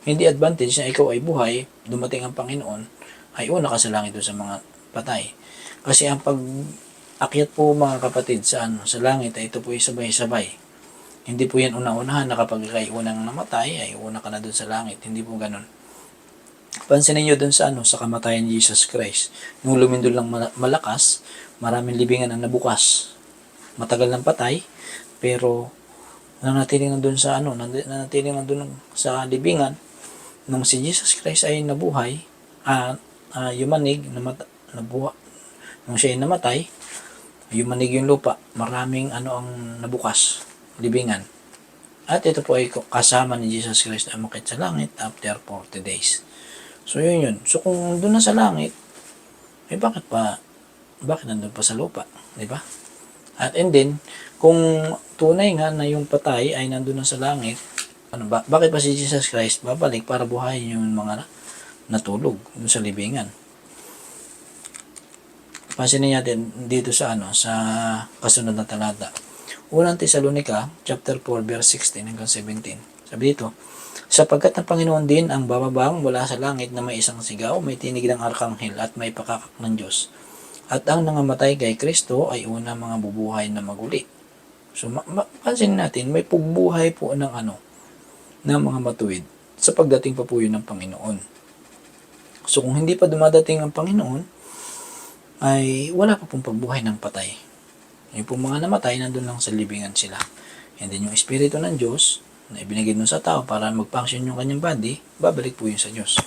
Speaker 1: hindi advantage na ikaw ay buhay, dumating ang Panginoon, ay una ka sa langit doon sa mga patay. Kasi ang pag-akyat po mga kapatid sa langit ay ito po ay sabay-sabay. Hindi po yan una-unahan na kapag ikay unang namatay ay una ka na doon sa langit. Hindi po ganun. Pansinin nyo doon sa sa kamatayan ni Jesus Christ. Nung lumindol lang malakas, maraming libingan ang nabukas. Matagal ng patay, pero nanatiling na doon sa nanatiling na doon sa libingan. Nung si Jesus Christ ay nabuhay, yumanig, nung siya ay namatay, yumanig yung lupa, maraming ang nabukas, libingan. At ito po ay kasama ni Jesus Christ na umakyat sa langit after 40 days. So yun. So kung doon na sa langit, bakit nandun pa sa lupa? Diba? At and then, kung tunay nga na yung patay ay nandun na sa langit, bakit pa si Jesus Christ babalik para buhayin yung mga natulog dun sa libingan? Pansinin natin dito sa sa kasunod na talata. 1 Thessalonica chapter 4 verse 16 hanggang 17. Sabi dito, sapagkat ang Panginoon din ang bababang mula sa langit na may isang sigaw, may tinig ng arkanghel at may pakakak ng Diyos. At ang nangamatay kay Kristo ay una mga bubuhay na maguli. So pansinin natin, may pugbuhay po ng ng mga matuwid sa pagdating pa po yun ng Panginoon. So kung hindi pa dumadating ang Panginoon, ay wala pa pong pagbuhay ng patay. Yung pong mga namatay, nandun lang sa libingan sila. And then yung Espiritu ng Diyos, na ibinigay dun sa tao para mag-function yung kanyang body, babalik po yun sa Diyos.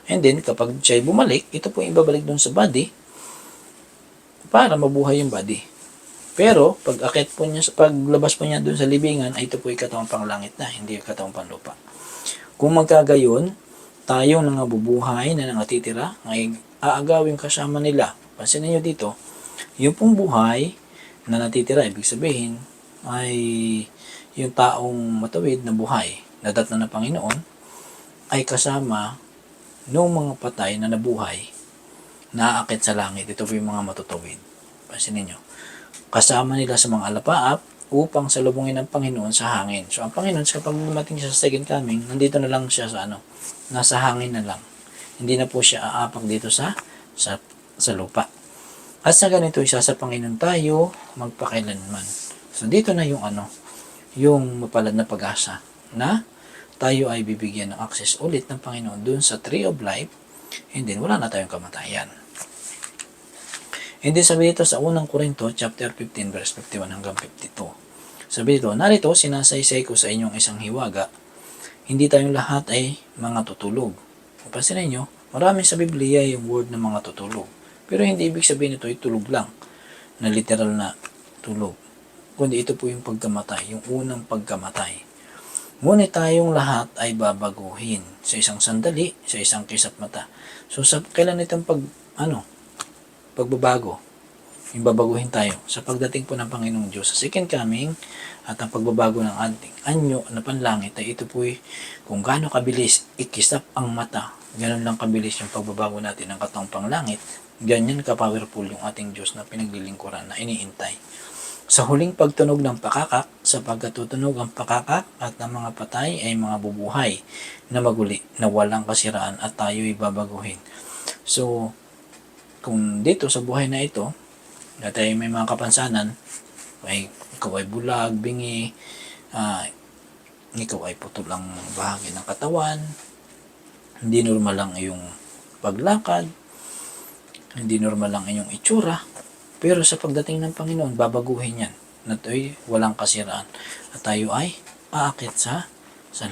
Speaker 1: And then, kapag siya'y bumalik, ito po yung ibabalik dun sa body para mabuhay yung body. Pero, pag akit po niya, paglabas po niya dun sa libingan, ay ito po yung katawang panglangit na, hindi yung katawang panlupa. Kung magkagayon, tayong nangabubuhay na nangatitira, ay aagawin kasama nila. Pansin niyo dito, yung pong buhay na natitira, ibig sabihin, ay yung taong matawid na buhay, nadatnan ng Panginoon, ay kasama ng mga patay na nabuhay, naaakit sa langit. Ito po yung mga matutawid. Pansin niyo, kasama nila sa mga alapaap upang salubungin ang Panginoon sa hangin. So, ang Panginoon, kapag dumating siya sa second coming, nandito na lang siya sa nasa hangin na lang. Hindi na po siya aapak dito sa lupa. At sa ganito, isa sa Panginoon tayo magpakailanman. So, dito na yung mapalad na pag-asa na tayo ay bibigyan ng access ulit ng Panginoon dun sa Tree of Life, and then wala na tayong kamatayan. And then sabi dito sa unang Korinto, chapter 15, verse 51 hanggang 52. Sabi dito, narito, sinasaysay ko sa inyong isang hiwaga, hindi tayong lahat ay mga tutulog. Kapansin ninyo, marami sa Biblia yung word ng mga tutulog. Pero hindi ibig sabihin ito ay tulog lang, na literal na tulog. Kundi ito po yung pagkamatay, yung unang pagkamatay. Ngunit tayong lahat ay babaguhin sa isang sandali, sa isang kisap mata. So, kailan itong pagbabago? Yung babaguhin tayo sa pagdating po ng Panginoong Diyos sa second coming, at ang pagbabago ng ating anyo na panlangit ay ito po kung gaano kabilis ikisap ang mata, ganoon lang kabilis yung pagbabago natin ng katawang panglangit, ganyan ka-powerful yung ating Diyos na pinaglilingkuran na iniintay. Sa huling pagtunog ng pakakak, sapagkat tutunog ang pakakak at ang mga patay ay mga bubuhay na maguli, na walang kasiraan at tayo'y babaguhin. So, kung dito sa buhay na ito, na tayo may mga kapansanan, ay ikaw ay bulag, bingi, ikaw ay putol ang bahagi ng katawan, hindi normal lang iyong paglakad, hindi normal lang iyong itsura, pero sa pagdating ng Panginoon, babaguhin yan, na tayo'y walang kasiraan, at tayo ay aakit sa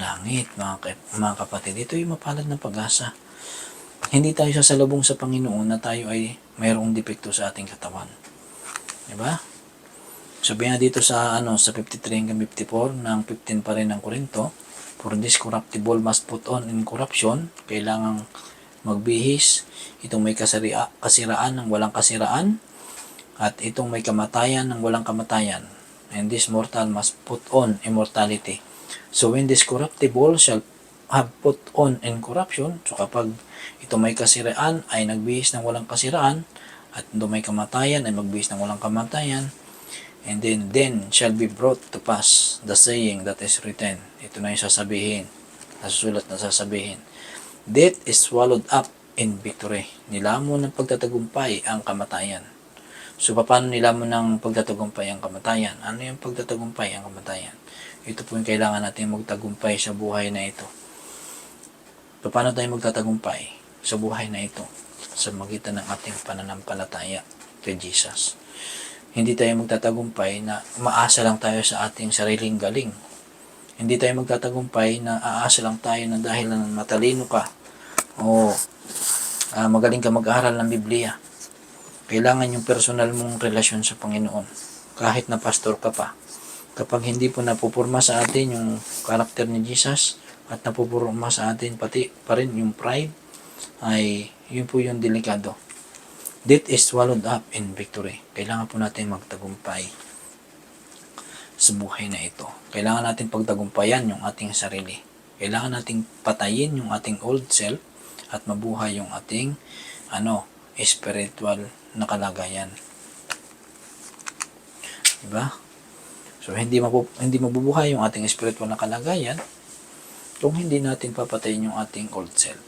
Speaker 1: langit, mga kapatid. Ito yung mapalad na pag-asa. Hindi tayo sasalubong sa Panginoon na tayo ay mayroong depekto sa ating katawan. Diba? Sabi nga dito sa 53 hanggang 54 ng 15 pa rin ng Korinto, for this corruptible must put on incorruption, kailangang magbihis, itong may kasiraan ng walang kasiraan, at itong may kamatayan ng walang kamatayan, and this mortal must put on immortality. So when this corruptible shall have put on incorruption, so kapag itong may kasiraan ay nagbihis ng walang kasiraan, at itong may kamatayan ay magbihis ng walang kamatayan, and then shall be brought to pass the saying that is written. Ito na yung sasabihin, nasusulat na sasabihin. Death is swallowed up in victory. Nilamon ng pagtatagumpay ang kamatayan. So, paano nilamon ng pagtatagumpay ang kamatayan? Ano yung pagtatagumpay ang kamatayan? Ito po yung kailangan natin magtagumpay sa buhay na ito. Paano tayo magtatagumpay sa buhay na ito? Sa magitan ng ating pananampalataya kay Jesus. Hindi tayo magtatagumpay na umaasa lang tayo sa ating sariling galing. Hindi tayo magtatagumpay na aasa lang tayo na dahil matalino ka o magaling ka mag-aral ng Biblia. Kailangan yung personal mong relasyon sa Panginoon. Kahit na pastor ka pa. Kapag hindi po napupurma sa atin yung karakter ni Jesus at napupurma sa atin pati pa rin yung pride, ay yun po yung delikado. Death is swallowed up in victory. Kailangan po natin magtagumpay sa buhay na ito. Kailangan natin pagtagumpayan yung ating sarili. Kailangan nating patayin yung ating old self at mabuhay yung ating spiritual na kalagayan. Diba? So, hindi mabubuhay yung ating spiritual na kalagayan kung hindi natin papatayin yung ating old self.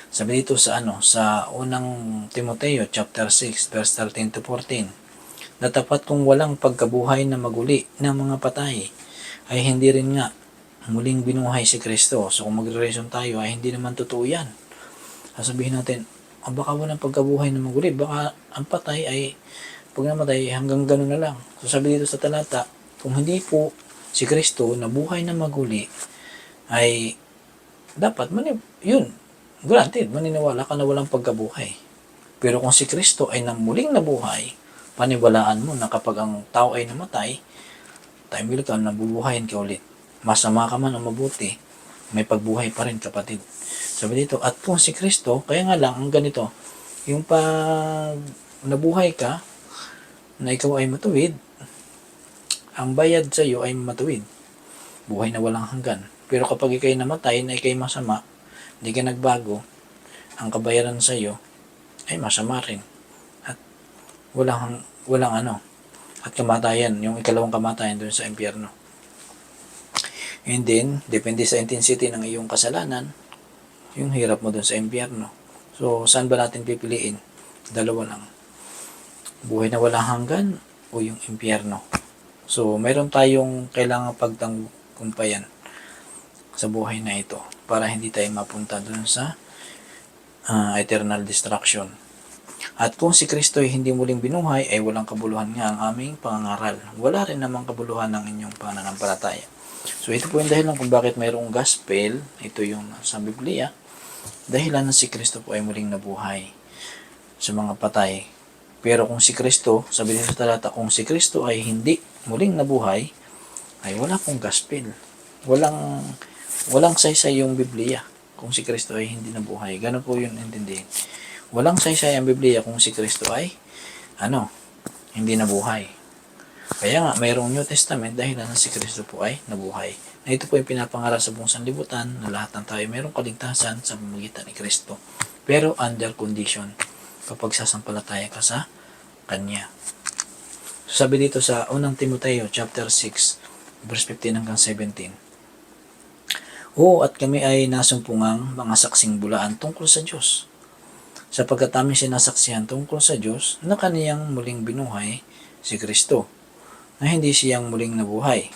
Speaker 1: Sabi dito sa unang Timoteo chapter 6 verse 13 to 14, na tapat kung walang pagkabuhay na maguli ng mga patay, ay hindi rin nga muling binuhay si Kristo. So kung magre-reason tayo ay hindi naman totoo yan. Sasabihin natin, baka walang pagkabuhay na maguli, baka ang patay ay pag namatay hanggang gano'n na lang. So sabi dito sa talata, kung hindi po si Kristo na buhay na maguli, ay dapat yun, granted, maniniwala ka na walang pagkabuhay. Pero kung si Kristo ay namuling nabuhay, paniwalaan mo na kapag ang tao ay namatay, time will come, nabubuhayin ka ulit. Masama ka man o mabuti, may pagbuhay pa rin, kapatid. Sabi dito, at kung si Kristo, kaya nga lang, ang ganito, yung pag nabuhay ka, na ikaw ay matuwid, ang bayad sa iyo ay matuwid. Buhay na walang hanggan. Pero kapag ikay namatay, na ikay masama, hindi ka nagbago, ang kabayaran sa iyo ay masama rin. At walang ano, at kamatayan, yung ikalawang kamatayan doon sa impyerno. And then, depende sa intensity ng iyong kasalanan, yung hirap mo doon sa impyerno. So, saan ba natin pipiliin? Dalawa lang. Buhay na walang hanggan o yung impyerno. So, meron tayong kailangang pagtanggumpayan sa buhay na ito para hindi tayo mapunta doon sa eternal destruction. At kung si Kristo ay hindi muling binuhay, ay walang kabuluhan nga ang aming pangangaral. Wala rin namang kabuluhan ng inyong pananampalataya. So, ito po yung dahilan kung bakit mayroong gospel. Ito yung sa Biblia. Dahilan na si Kristo po ay muling nabuhay sa mga patay. Pero kung si Kristo, sabi dito sa talata, kung si Kristo ay hindi muling nabuhay, ay wala pong gospel. Walang saysay yung Biblia kung si Kristo ay hindi nabuhay. Ganun po yun intindihin. Walang saysay ang Biblia kung si Kristo ay hindi nabuhay. Kaya nga, mayroong New Testament dahil na si Kristo po ay nabuhay. Na ito po yung pinapangaral sa buong sanlibutan na lahat ng tayo mayroong kaligtasan sa pamamagitan ni Kristo. Pero under condition, kapag sasampalataya ka sa Kanya. So, sabi dito sa 1 Timoteo chapter 6, verse 15 hanggang 17. At kami ay nasumpungang mga saksing bulaan tungkol sa Diyos. Sapagkat aming sinasaksihan tungkol sa Diyos na Kaniyang muling binuhay si Kristo, na hindi siyang muling nabuhay.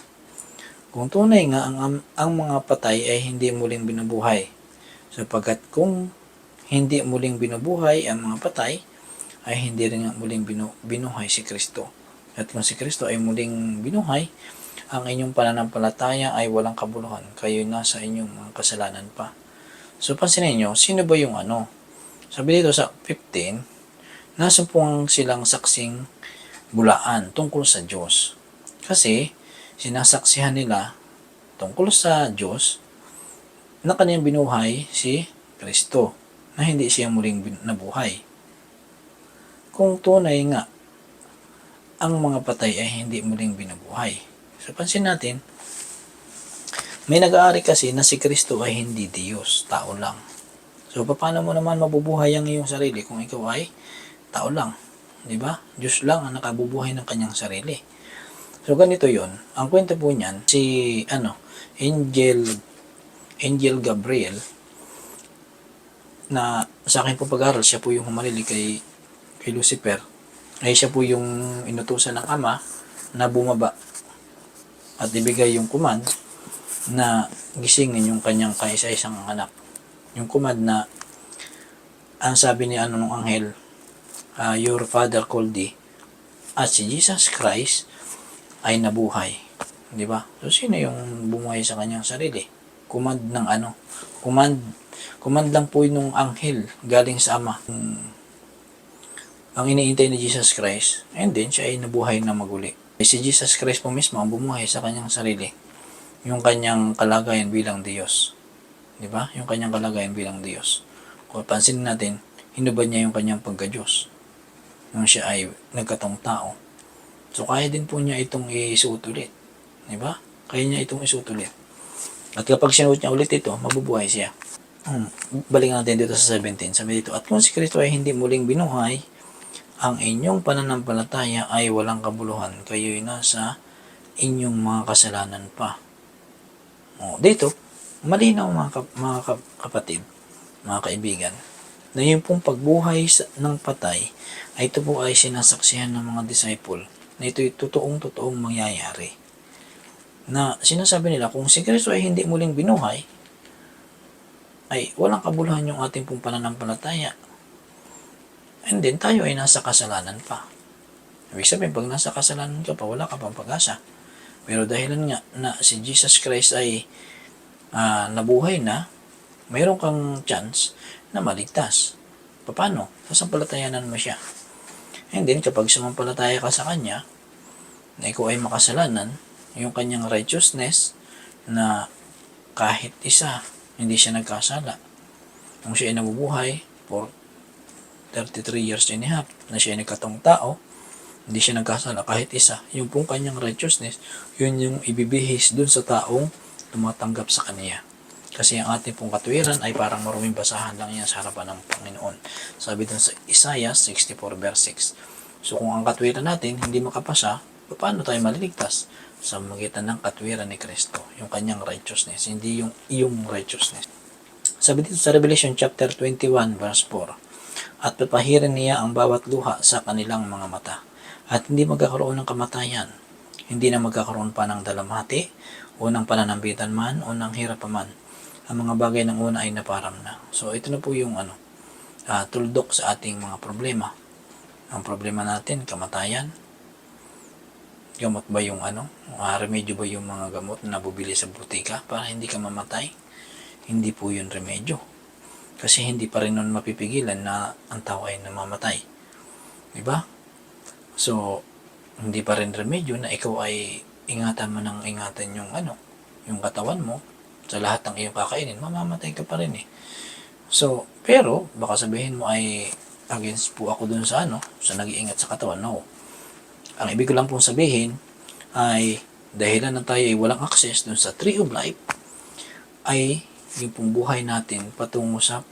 Speaker 1: Kung tunay nga ang mga patay ay hindi muling binubuhay, sapagkat kung hindi muling binubuhay ang mga patay, ay hindi rin nga muling binuhay si Kristo. At kung si Kristo ay muling binuhay, ang inyong pananampalataya ay walang kabuluhan, kayo nasa inyong mga kasalanan pa. So, pansinin nyo, sino ba yung Sabi dito sa 15, nasumpungan silang saksing bulaan tungkol sa Diyos. Kasi, sinasaksihan nila tungkol sa Diyos na Kaniyang binuhay si Kristo, na hindi siya muling nabuhay. Kung tunay nga ang mga patay ay hindi muling binubuhay. So, pansin natin, may nag-aari kasi na si Kristo ay hindi Diyos, tao lang. So, paano mo naman mabubuhay ang iyong sarili kung ikaw ay tao lang? Diba? Diyos lang ang nakabubuhay ng kanyang sarili. So, ganito yon. Ang kwento po niyan, si Angel Gabriel, na sa akin po pag-aaral, siya po yung humalili kay Lucifer, ay siya po yung inutusan ng Ama na bumaba at ibigay yung command na gisingin yung kanyang kaisa-isang anak. Yung command na ang sabi ni nung anghel, your father called thee, at si Jesus Christ ay nabuhay. Di ba? So, sino yung bumuhay sa kanyang sarili? Command ng Command lang po nung anghel galing sa Ama. Ang iniintay ni Jesus Christ, and then siya ay nabuhay na maguli. Si Jesus Christ po mismo ang bumuhay sa kanyang sarili. Yung kanyang kalagayan bilang Diyos. Di ba? Yung kanyang kalagayan bilang Diyos. Kung pansinin natin, hinubad niya yung kanyang pagka-Diyos nung siya ay nagkatong tao. So, kaya din po niya itong isuot ulit. Di ba? Kaya niya itong isuot ulit. At kapag sinuot niya ulit ito, mabubuhay siya. Balikan natin dito sa 17. Sabi dito, at kung si Kristo ay hindi muling binuhay, ang inyong pananampalataya ay walang kabuluhan. Kayo'y nasa inyong mga kasalanan pa. Dito, malinaw mga kapatid, mga kaibigan, na yung pong pagbuhay ng patay, ay ito po ay sinasaksihan ng mga disciple na ito'y totoong mangyayari. Na sinasabi nila, kung si Kristo ay hindi muling binuhay, ay walang kabuluhan yung ating pong pananampalataya. And then, tayo ay nasa kasalanan pa. Ibig sabihin, pag nasa kasalanan ka pa, wala ka pang pag-asa. Pero dahilan nga na si Jesus Christ ay nabuhay na, mayroon kang chance na maligtas. Paano? Sasampalatayanan mo siya. And then, kapag sumampalataya ka sa Kanya, na ikaw ay makasalanan, yung Kanyang righteousness, na kahit isa, hindi siya nagkasala. Kung siya ay nabubuhay for 33 years and a half, na siya ay nagkatong tao, hindi siya nagkasala kahit isa. Yung pong Kanyang righteousness, yun yung ibibihis dun sa taong tumatanggap sa Kanya. Kasi ang ating pong katwiran ay parang maruming basahan lang yan sa harapan ng Panginoon. Sabi dun sa Isaiah 64 verse 6. So kung ang katwiran natin hindi makapasa, paano tayo maliligtas? Sa magitan ng katwiran ni Kristo, yung Kanyang righteousness, hindi yung iyong righteousness. Sabi dito sa Revelation chapter 21 verse 4, at papahirin niya ang bawat luha sa kanilang mga mata, at hindi magkakaroon ng kamatayan, hindi na magkakaroon pa ng dalamhati, o ng pananambitan man, o ng hirap pa man. Ang mga bagay ng una ay naparam na. So ito na po yung tuldok sa ating mga problema. Ang problema natin, kamatayan. Gamot ba yung remedyo ba yung mga gamot na nabubili sa butika para hindi ka mamatay? Hindi po yun remedyo. Kasi hindi pa rin nun mapipigilan na ang tao ay namamatay. Diba? So, hindi pa rin remedyo na ikaw ay ingatan mo ng ingatan yung katawan mo sa lahat ng iyong kakainin, mamamatay ka pa rin eh. So, pero, baka sabihin mo ay against po ako dun sa sa nag-iingat sa katawan. No. Ang ibig ko lang pong sabihin ay dahilan na tayo ay walang access dun sa tree of life ay yung pong buhay natin patungo sa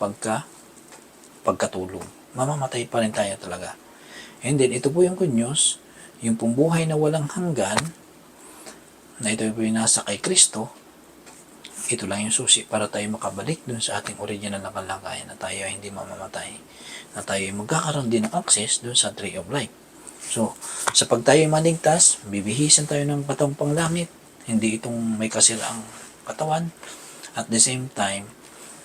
Speaker 1: pagkatulog. Mamamatay pa rin tayo talaga. And then, ito po yung good news, yung pong buhay na walang hanggan, na ito po yung nasa kay Kristo, ito lang yung susi para tayo makabalik dun sa ating original na kalagayan, na tayo ay hindi mamamatay, na tayo ay magkakaroon din ng access dun sa tree of life. So, sa pag tayo maligtas, bibihisan tayo ng katawang panglangit, hindi itong may kasiraang katawan. At the same time,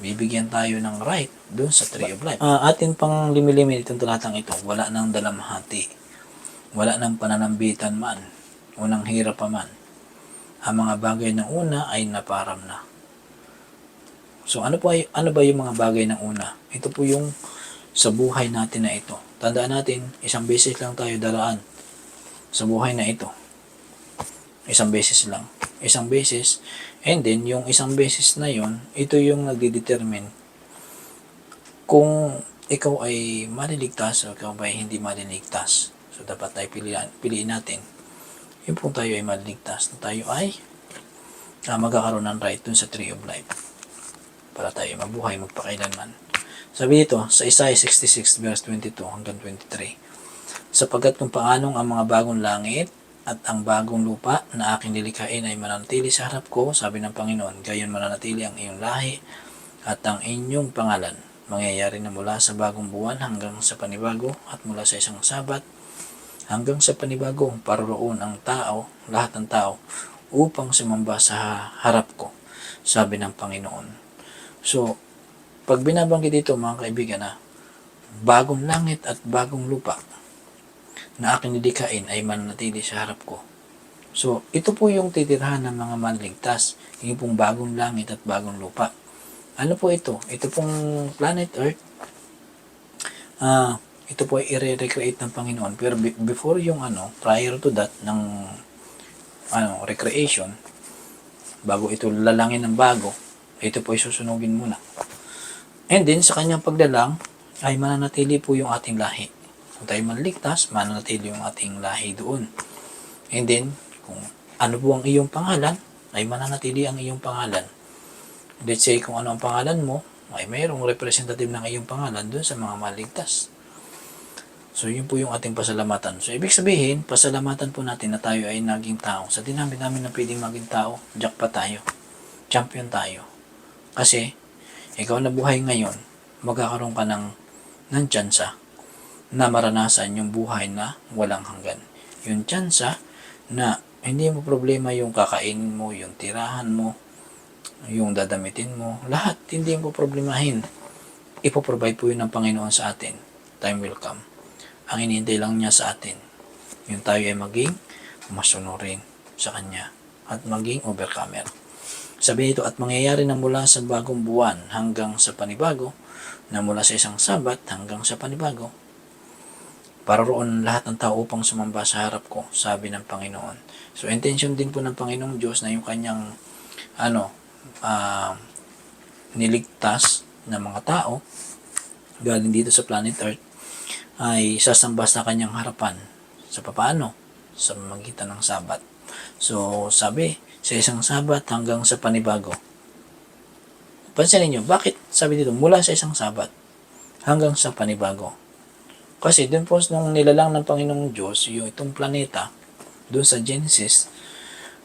Speaker 1: bibigyan tayo ng right dun sa tree of life. Atin pang limilimin itong talatang ito, wala nang dalamhati, wala nang pananambitan man, unang hirap pa man. Ang mga bagay ng una ay naparam na. So ano ba yung mga bagay ng una? Ito po yung sa buhay natin na ito. Tandaan natin, isang beses lang tayo daraan sa buhay na ito. Isang beses lang. Isang beses. And then, yung isang beses na yon, ito yung nagdedetermine kung ikaw ay maliligtas o ikaw ay hindi maliligtas. So, dapat tayo piliin natin. Yung kung tayo ay maliligtas, na tayo ay magkakaroon ng right dun sa tree of life para tayo mabuhay magpakailanman. Sabi dito, sa Isaiah 66 verse 22 hanggang 23, sapagkat kung paanong ang mga bagong langit at ang bagong lupa na aking nilikhain ay mananatili sa harap ko, sabi ng Panginoon, gayon mananatili ang iyong lahi at ang inyong pangalan. Mangyayari na mula sa bagong buwan hanggang sa panibago at mula sa isang sabat hanggang sa panibago, paroroon ang tao, lahat ng tao, upang sumamba sa harap ko, sabi ng Panginoon. So, pag binabanggit dito mga kaibigan na bagong langit at bagong lupa na aking nilikhain ay mananatili sa harap ko. So, ito po yung titirhan ng mga manligtas, yung pong bagong langit at bagong lupa. Ano po ito? Ito pong planet Earth, ito po ay i-recreate ng Panginoon. Pero before yung prior to that, ng recreation, bago ito lalangin ng bago, ito po ay susunugin muna. And then, sa kanyang paglalang, ay mananatili po yung ating lahi. Kung tayo manligtas, mananatili yung ating lahi doon. And then, kung ano po ang iyong pangalan, ay mananatili ang iyong pangalan. Let's say, kung ano ang pangalan mo, ay mayroong representative ng iyong pangalan doon sa mga maligtas. So, yun po yung ating pasalamatan. So, ibig sabihin, pasalamatan po natin na tayo ay naging tao. Sa dinami namin na pwedeng maging tao, jackpot tayo. Champion tayo. Kasi, ikaw na buhay ngayon, magkakaroon ka ng tsansa na maranasan yung buhay na walang hanggan. Yung tsansa na hindi mo problema yung kakainin mo, yung tirahan mo, yung dadamitin mo, lahat, hindi mo problemahin. Ipoprovide po yun ng Panginoon sa atin. Time will come. Ang inihintay lang niya sa atin, yung tayo ay maging masunurin sa Kanya at maging overcomer. Sabi nito, at mangyayari na mula sa bagong buwan hanggang sa panibago, na mula sa isang Sabat hanggang sa panibago, para roon lahat ng tao upang sumamba sa harap ko, sabi ng Panginoon. So, intention din po ng Panginoong Diyos na yung kanyang niligtas na mga tao galing dito sa planet Earth ay sasamba sa kanyang harapan. Sa papaano? Sa magitan ng Sabat. So, sabi, sa isang Sabat hanggang sa panibago. Pansinin nyo, bakit sabi dito, mula sa isang Sabat hanggang sa panibago? Kasi doon po nung nilalang ng Panginoong Diyos, yung itong planeta, doon sa Genesis,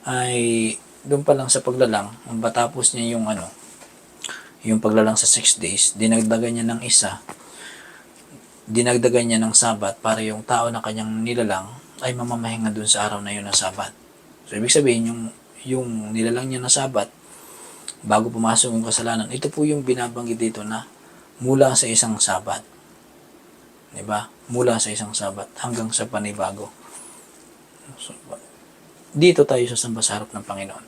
Speaker 1: ay doon pa lang sa paglalang, ang batapos niya yung paglalang sa 6 days, dinagdagan niya ng isa, dinagdagan niya ng Sabat para yung tao na kanyang nilalang ay mamamahinga doon sa araw na yun ng Sabat. So, ibig sabihin, yung nilalang niya na Sabat, bago pumasok yung kasalanan, ito po yung binabanggit dito na mula sa isang Sabat. Diba? Mula sa isang Sabat hanggang sa panibago. So, dito tayo sasamba sa harap ng Panginoon.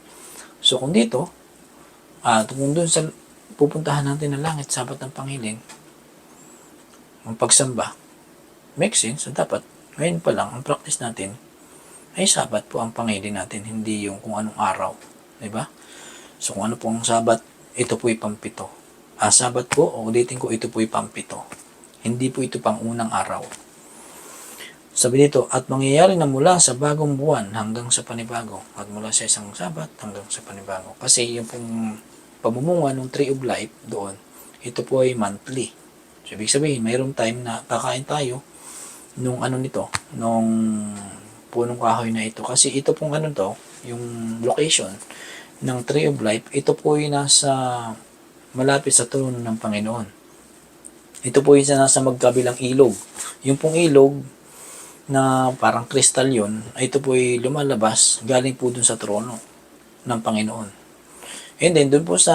Speaker 1: So, kung dito, kung doon sa pupuntahan natin ng langit, Sabat ng Pangilin, ang pagsamba, makes sense. So, dapat, ngayon pa lang, ang practice natin, ay Sabat po ang Pangilin natin, hindi yung kung anong araw. Diba? So, kung ano po ang Sabat, ito po'y pampito. Sabat po, o ulitin ko, ito po'y pampito. Hindi po ito pang unang araw. Sabi dito, at mangyayari na mula sa bagong buwan hanggang sa panibago. At mula sa isang Sabat hanggang sa panibago. Kasi yung pong pamumunga ng Tree of Life doon, ito po ay monthly. So, ibig sabihin, mayroong time na kakain tayo nung nung punong kahoy na ito. Kasi ito pong yung location ng Tree of Life, ito po ay nasa malapit sa trono ng Panginoon. Ito po yung nasa magkabilang ilog. Yung pong ilog na parang kristal yun, ito po ay lumalabas galing po dun sa trono ng Panginoon. And then, dun po sa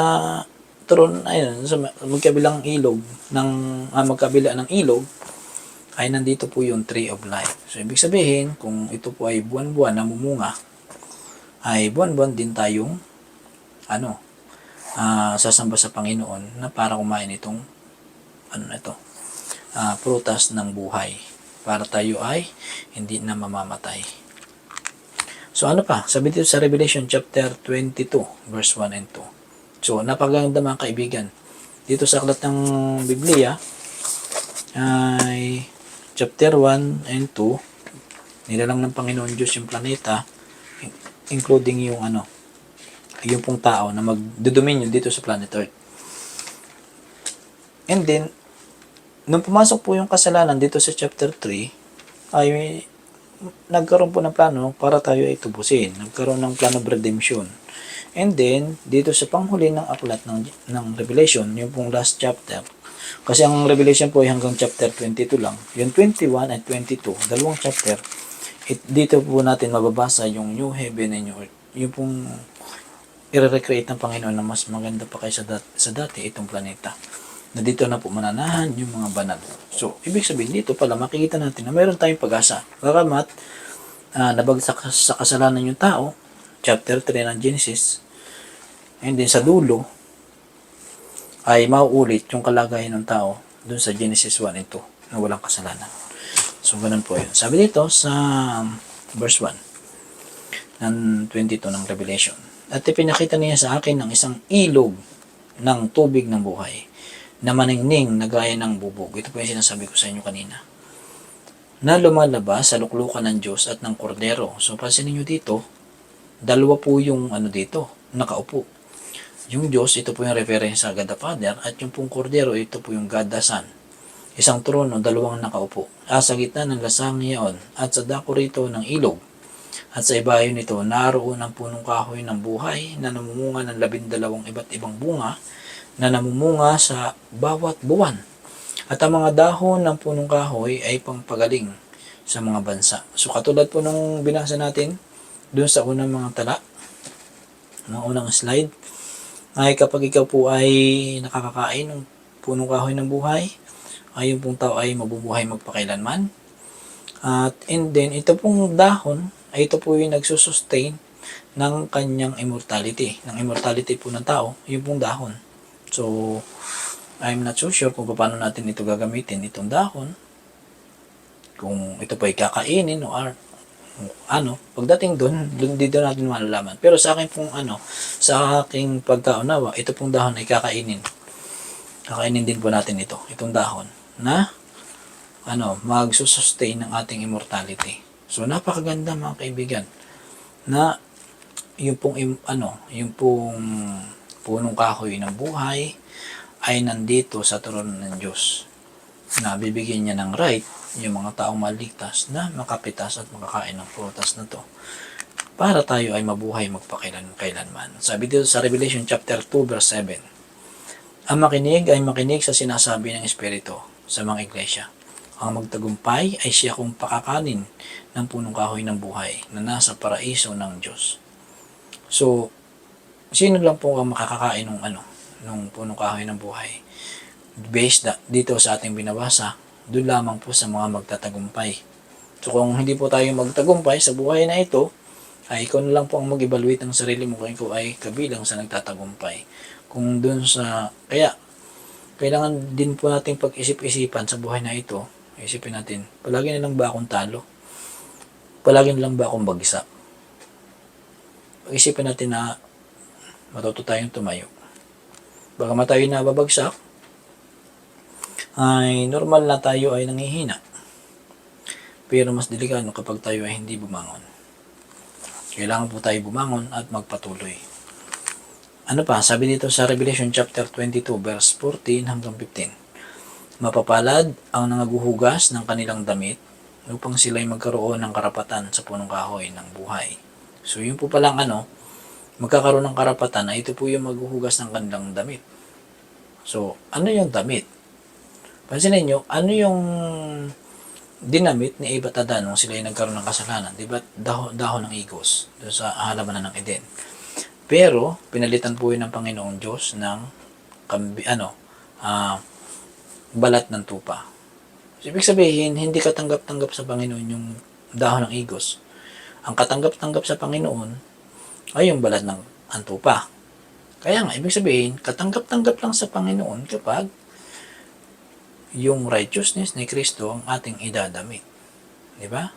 Speaker 1: trono, ayun, sa magkabilang ilog, magkabila ng ilog, ay nandito po yung Tree of Life. So, ibig sabihin, kung ito po ay buwan-buwan namumunga, ay buwan-buwan din tayong sasamba sa Panginoon na para kumain itong prutas ng buhay para tayo ay hindi na mamamatay. So sabi dito sa Revelation chapter 22 verse 1 and 2. So napakaganda mga kaibigan, dito sa aklat ng Biblia ay chapter 1 and 2, nilalang ng Panginoon Diyos yung planeta, including yung yung pong tao na magdodominion dito sa planet Earth. And then, nung pumasok po yung kasalanan dito sa chapter 3, ay nagkaroon po ng plano para tayo ay tubusin. Nagkaroon ng plano of redemption. And then, dito sa panghuli ng aklat ng Revelation, yung pong last chapter, kasi ang Revelation po ay hanggang chapter 22 lang. Yung 21 at 22, dalawang chapter, dito po natin mababasa yung new heaven and new earth. Yung pong i-recreate ng Panginoon na mas maganda pa kaysa sa dati itong planeta. Na dito na po mananahan yung mga banal. So, ibig sabihin dito pala makikita natin na mayroon tayong pag-asa. Kakamat, nabagsak sa kasalanan yung tao, chapter 3 ng Genesis, and then sa dulo, ay mauulit yung kalagayan ng tao dun sa Genesis 1 and 2 na walang kasalanan. So, ganun po yun. Sabi dito sa verse 1 ng 22 ng Revelation, at ipinakita niya sa akin ng isang ilog ng tubig ng buhay na maningning na gaya ng bubog. Ito po yung sinasabi ko sa inyo kanina. Na lumalabas sa luklukan ng Diyos at ng Kordero. So, pansinin nyo dito, dalawa po yung dito, nakaupo. Yung Diyos, ito po yung reference sa God the Father, at yung pong Kordero, ito po yung God the Son. Isang trono, dalawang nakaupo. Sa gitna ng lasang iyon, at sa dako rito ng ilog, at sa ibayo nito, naroon ang punong kahoy ng buhay na namumunga ng 12 iba't ibang bunga na namumunga sa bawat buwan. At ang mga dahon ng punong kahoy ay pangpagaling sa mga bansa. So katulad po nung binasa natin doon sa unang mga tala, ng unang slide, ay kapag ikaw po ay nakakakain ng punong kahoy ng buhay, ay yung pong tao ay mabubuhay magpakailanman. At and then, ito pong dahon, ay ito po yung nagsusustain ng kanyang immortality. Ng immortality po ng tao, yung pong dahon. So, I'm not so sure kung paano natin ito gagamitin, itong dahon. Kung ito pa ay kakainin o pagdating doon dito natin malalaman. Pero sa akin pong sa aking pagkaunawa, ito pong dahon ay kakainin. Kakainin din po natin ito, itong dahon na magsusustain ng ating immortality. So napakaganda mga kaibigan na yung pong punong kahoy ng buhay ay nandito sa trono ng Diyos, na bibigyan niya ng right yung mga taong maligtas na makapitas at makakain ng prutas na to para tayo ay mabuhay magpakailanman. Sabi dito sa Revelation chapter 2 verse 7, ang makinig ay makinig sa sinasabi ng Espiritu sa mga iglesia. Ang magtagumpay ay siya kung pakakanin ng punong kahoy ng buhay na nasa paraiso ng Diyos. So, sino lang po ang makakakain ng punong kahoy ng buhay? Based dito sa ating binabasa, doon lamang po sa mga magtatagumpay. So, kung hindi po tayo magtagumpay sa buhay na ito, ay ikaw na lang po ang mag-evaluate ng sarili mo kung ikaw ay kabilang sa nagtatagumpay. Kung doon kaya, kailangan din po natin pag-isip-isipan sa buhay na ito. Isipin natin, palagi na lang ba akong talo? Palagi na lang ba akong bagsak? Pag-isipin natin na matuto tayong tumayo. Baka tayo na babagsak, ay normal na tayo ay nangihina. Pero mas delikado kapag tayo ay hindi bumangon. Kailangan po tayo bumangon at magpatuloy. Sabi dito sa Revelation chapter 22 verse 14 hanggang 15. Mapapalad ang nangaguhugas ng kanilang damit upang sila'y magkaroon ng karapatan sa punong kahoy ng buhay. So yun po palang magkakaroon ng karapatan na ito po yung maghuhugas ng kanilang damit. So ano yung damit? Pansinin nyo, ano yung dinamit ni Eva at Adan nung sila'y nagkaroon ng kasalanan? Diba dahon ng igos doon sa halaman ng Eden. Pero pinalitan po yun ng Panginoong Diyos ng balat ng tupa. So, ibig sabihin, hindi katanggap-tanggap sa Panginoon yung dahon ng igos. Ang katanggap-tanggap sa Panginoon ay yung balat ng tupa. Kaya nga, ibig sabihin, katanggap-tanggap lang sa Panginoon kapag yung righteousness ni Kristo ang ating idadamit. Diba?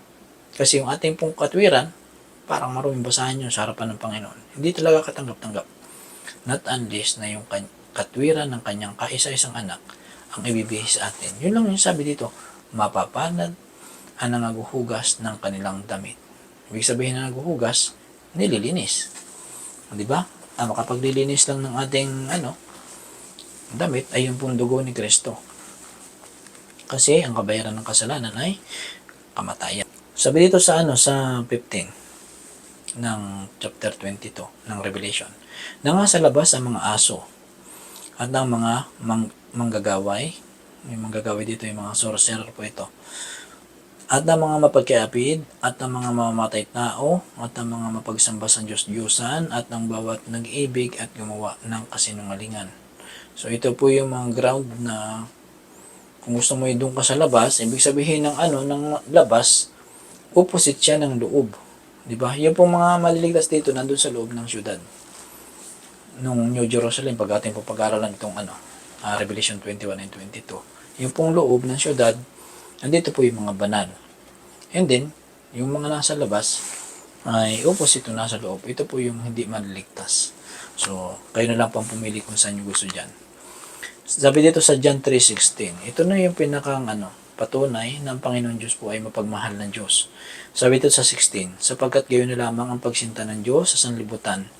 Speaker 1: Kasi yung ating pong katwiran, parang maruming basahan yun sa harapan ng Panginoon. Hindi talaga katanggap-tanggap. Not unless na yung katwiran ng kanyang kaisa-isang anak ang ibibigay sa atin. Yun lang yung sabi dito, mapapalad ang nangaguhugas ng kanilang damit. Ibig sabihin na naguhugas, nililinis. Di ba? Makapaglilinis lang ng ating damit ay yung pong dugo ni Kristo. Kasi ang kabayaran ng kasalanan ay kamatayan. Sabi dito sa 15 ng chapter 22 ng Revelation, na nga sa labas ang mga aso at ang mga manggagaway. Yung manggagaway dito, yung mga sorcerer po ito. At ang mga mapagkiapid, at ang mga mamamatay tao, at ang mga mapagsamba sa Diyos-Diyusan, at ang bawat nag-ibig at gumawa ng kasinungalingan. So ito po yung mga ground na kung gusto mo doon ka sa labas, ibig sabihin ng ng labas, opposite siya ng loob. Diba? Yung pong mga maliligtas dito nandun sa loob ng syudad. Nung New Jerusalem, pag ating pag-aaralan itong Revelation 21 and 22. Yung pong loob ng syudad, nandito po yung mga banal. And then, yung mga nasa labas, ay opposite yung nasa loob. Ito po yung hindi maliligtas. So, kayo na lang pang pumili kung saan nyo gusto dyan. Sabi dito sa John 3:16, ito na yung pinakang patunay na ang Panginoon Diyos po ay mapagmahal ng Diyos. Sabi dito sa 16, sapagkat gayon na lamang ang pagsinta ng Diyos sa sanlibutan,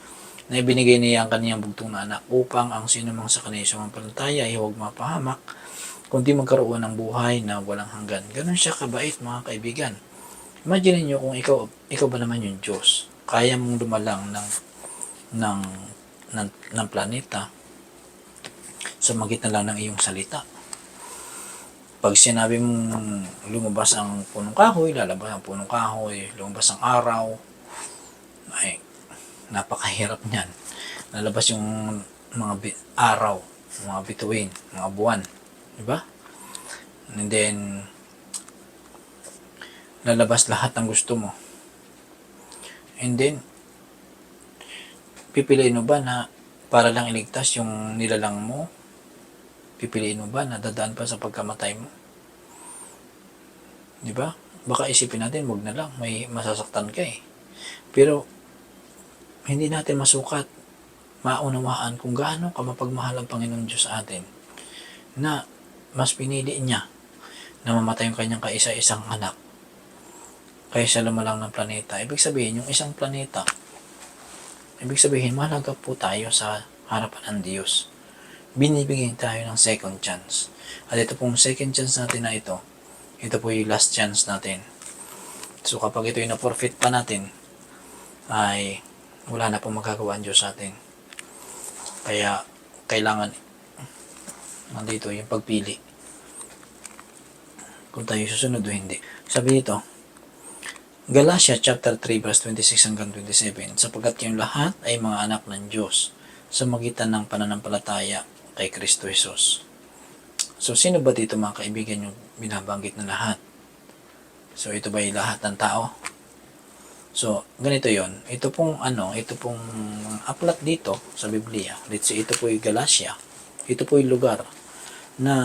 Speaker 1: na ibinigay niya ang kaniyang bugtong na anak upang ang sinumang sa kaniya sumampalataya ay huwag mapahamak, kundi magkaroon ng buhay na walang hanggan. Ganun siya kabait, mga kaibigan. Imagine niyo kung ikaw ba naman yung Diyos, kaya mong lumalang ng planeta sa magitan lang ng iyong salita. Pag sinabi mong lumabas ang punong kahoy, lalabas ang punong kahoy, lumabas ang araw, ay napakahirap niyan. Lalabas yung
Speaker 2: araw, mga bituin, mga buwan, di ba? And then lalabas lahat ng gusto mo. And then pipiliin mo ba na para lang iligtas yung nilalang mo? Pipiliin mo ba na dadaan pa sa pagkamatay mo? Di ba? Baka isipin natin, wag na lang, may masasaktan ka eh. Pero hindi natin masukat, maunawaan kung gaano ka mapagmahal ang Panginoon Diyos sa atin, na mas pinili niya na mamatay yung kanyang kaisa-isang anak kaysa lumalang ng planeta. Ibig sabihin, yung isang planeta, ibig sabihin, mahalaga po tayo sa harapan ng Diyos. Binibigyan tayo ng second chance. At ito pong second chance natin na ito po yung last chance natin. So kapag ito yung na-forfeit pa natin, ay wala na pong magagawa ang Diyos sa atin. Kaya kailangan nandito yung pagpili kung tayo susunod o hindi. Sabi dito, Galatia chapter 3 verse 26 hanggang 27, sapagkat kayong lahat ay mga anak ng Diyos sa magitan ng pananampalataya kay Kristo Jesus. So sino ba dito mga kaibigan yung binabanggit na lahat? So ito ba yung lahat ng tao? So ganito yon. Ito pong aklat dito sa Biblia. Let's say ito po yung Galatia. Ito po yung lugar na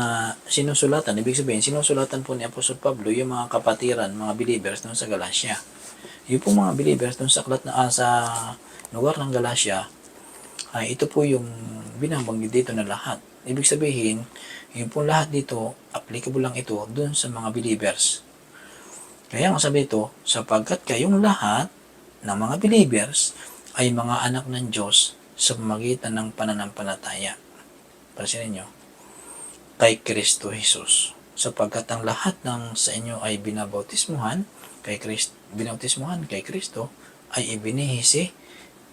Speaker 2: sinusulatan. Ibig sabihin, sinusulatan po ni Apostol Pablo yung mga kapatiran, mga believers doon sa Galatia. Yung po mga believers doon sa aklat na sa lugar ng Galatia, ay ito po yung binabanggit dito na lahat. Ibig sabihin, yung po lahat dito, applicable lang ito doon sa mga believers. Kaya nga sabi ito, sapagkat kayong lahat ng mga believers ay mga anak ng Diyos sa pamamagitan ng pananampalataya. Pansinin nyo, kay Kristo Jesus. Sapagkat ang lahat ng sa inyo ay binautismuhan kay Kristo, ay ibinihi si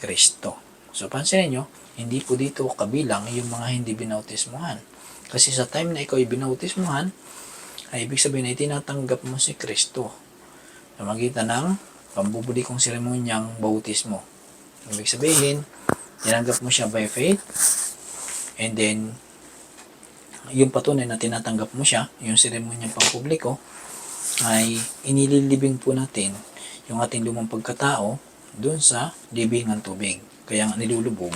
Speaker 2: Kristo. So pansinin nyo, hindi po dito kabilang yung mga hindi binautismuhan. Kasi sa time na ikaw ay binautismuhan, ay ibig sabihin ay tinatanggap mo si Kristo sa magitan ng pambubulikong seremonyang bautismo. Ibig sabihin, tinanggap mo siya by faith, and then yung patunay na tinatanggap mo siya, yung seremonyang pampubliko, ay inililibing po natin yung ating lumang pagkatao doon sa libing ng tubig. Kaya nga nilulubog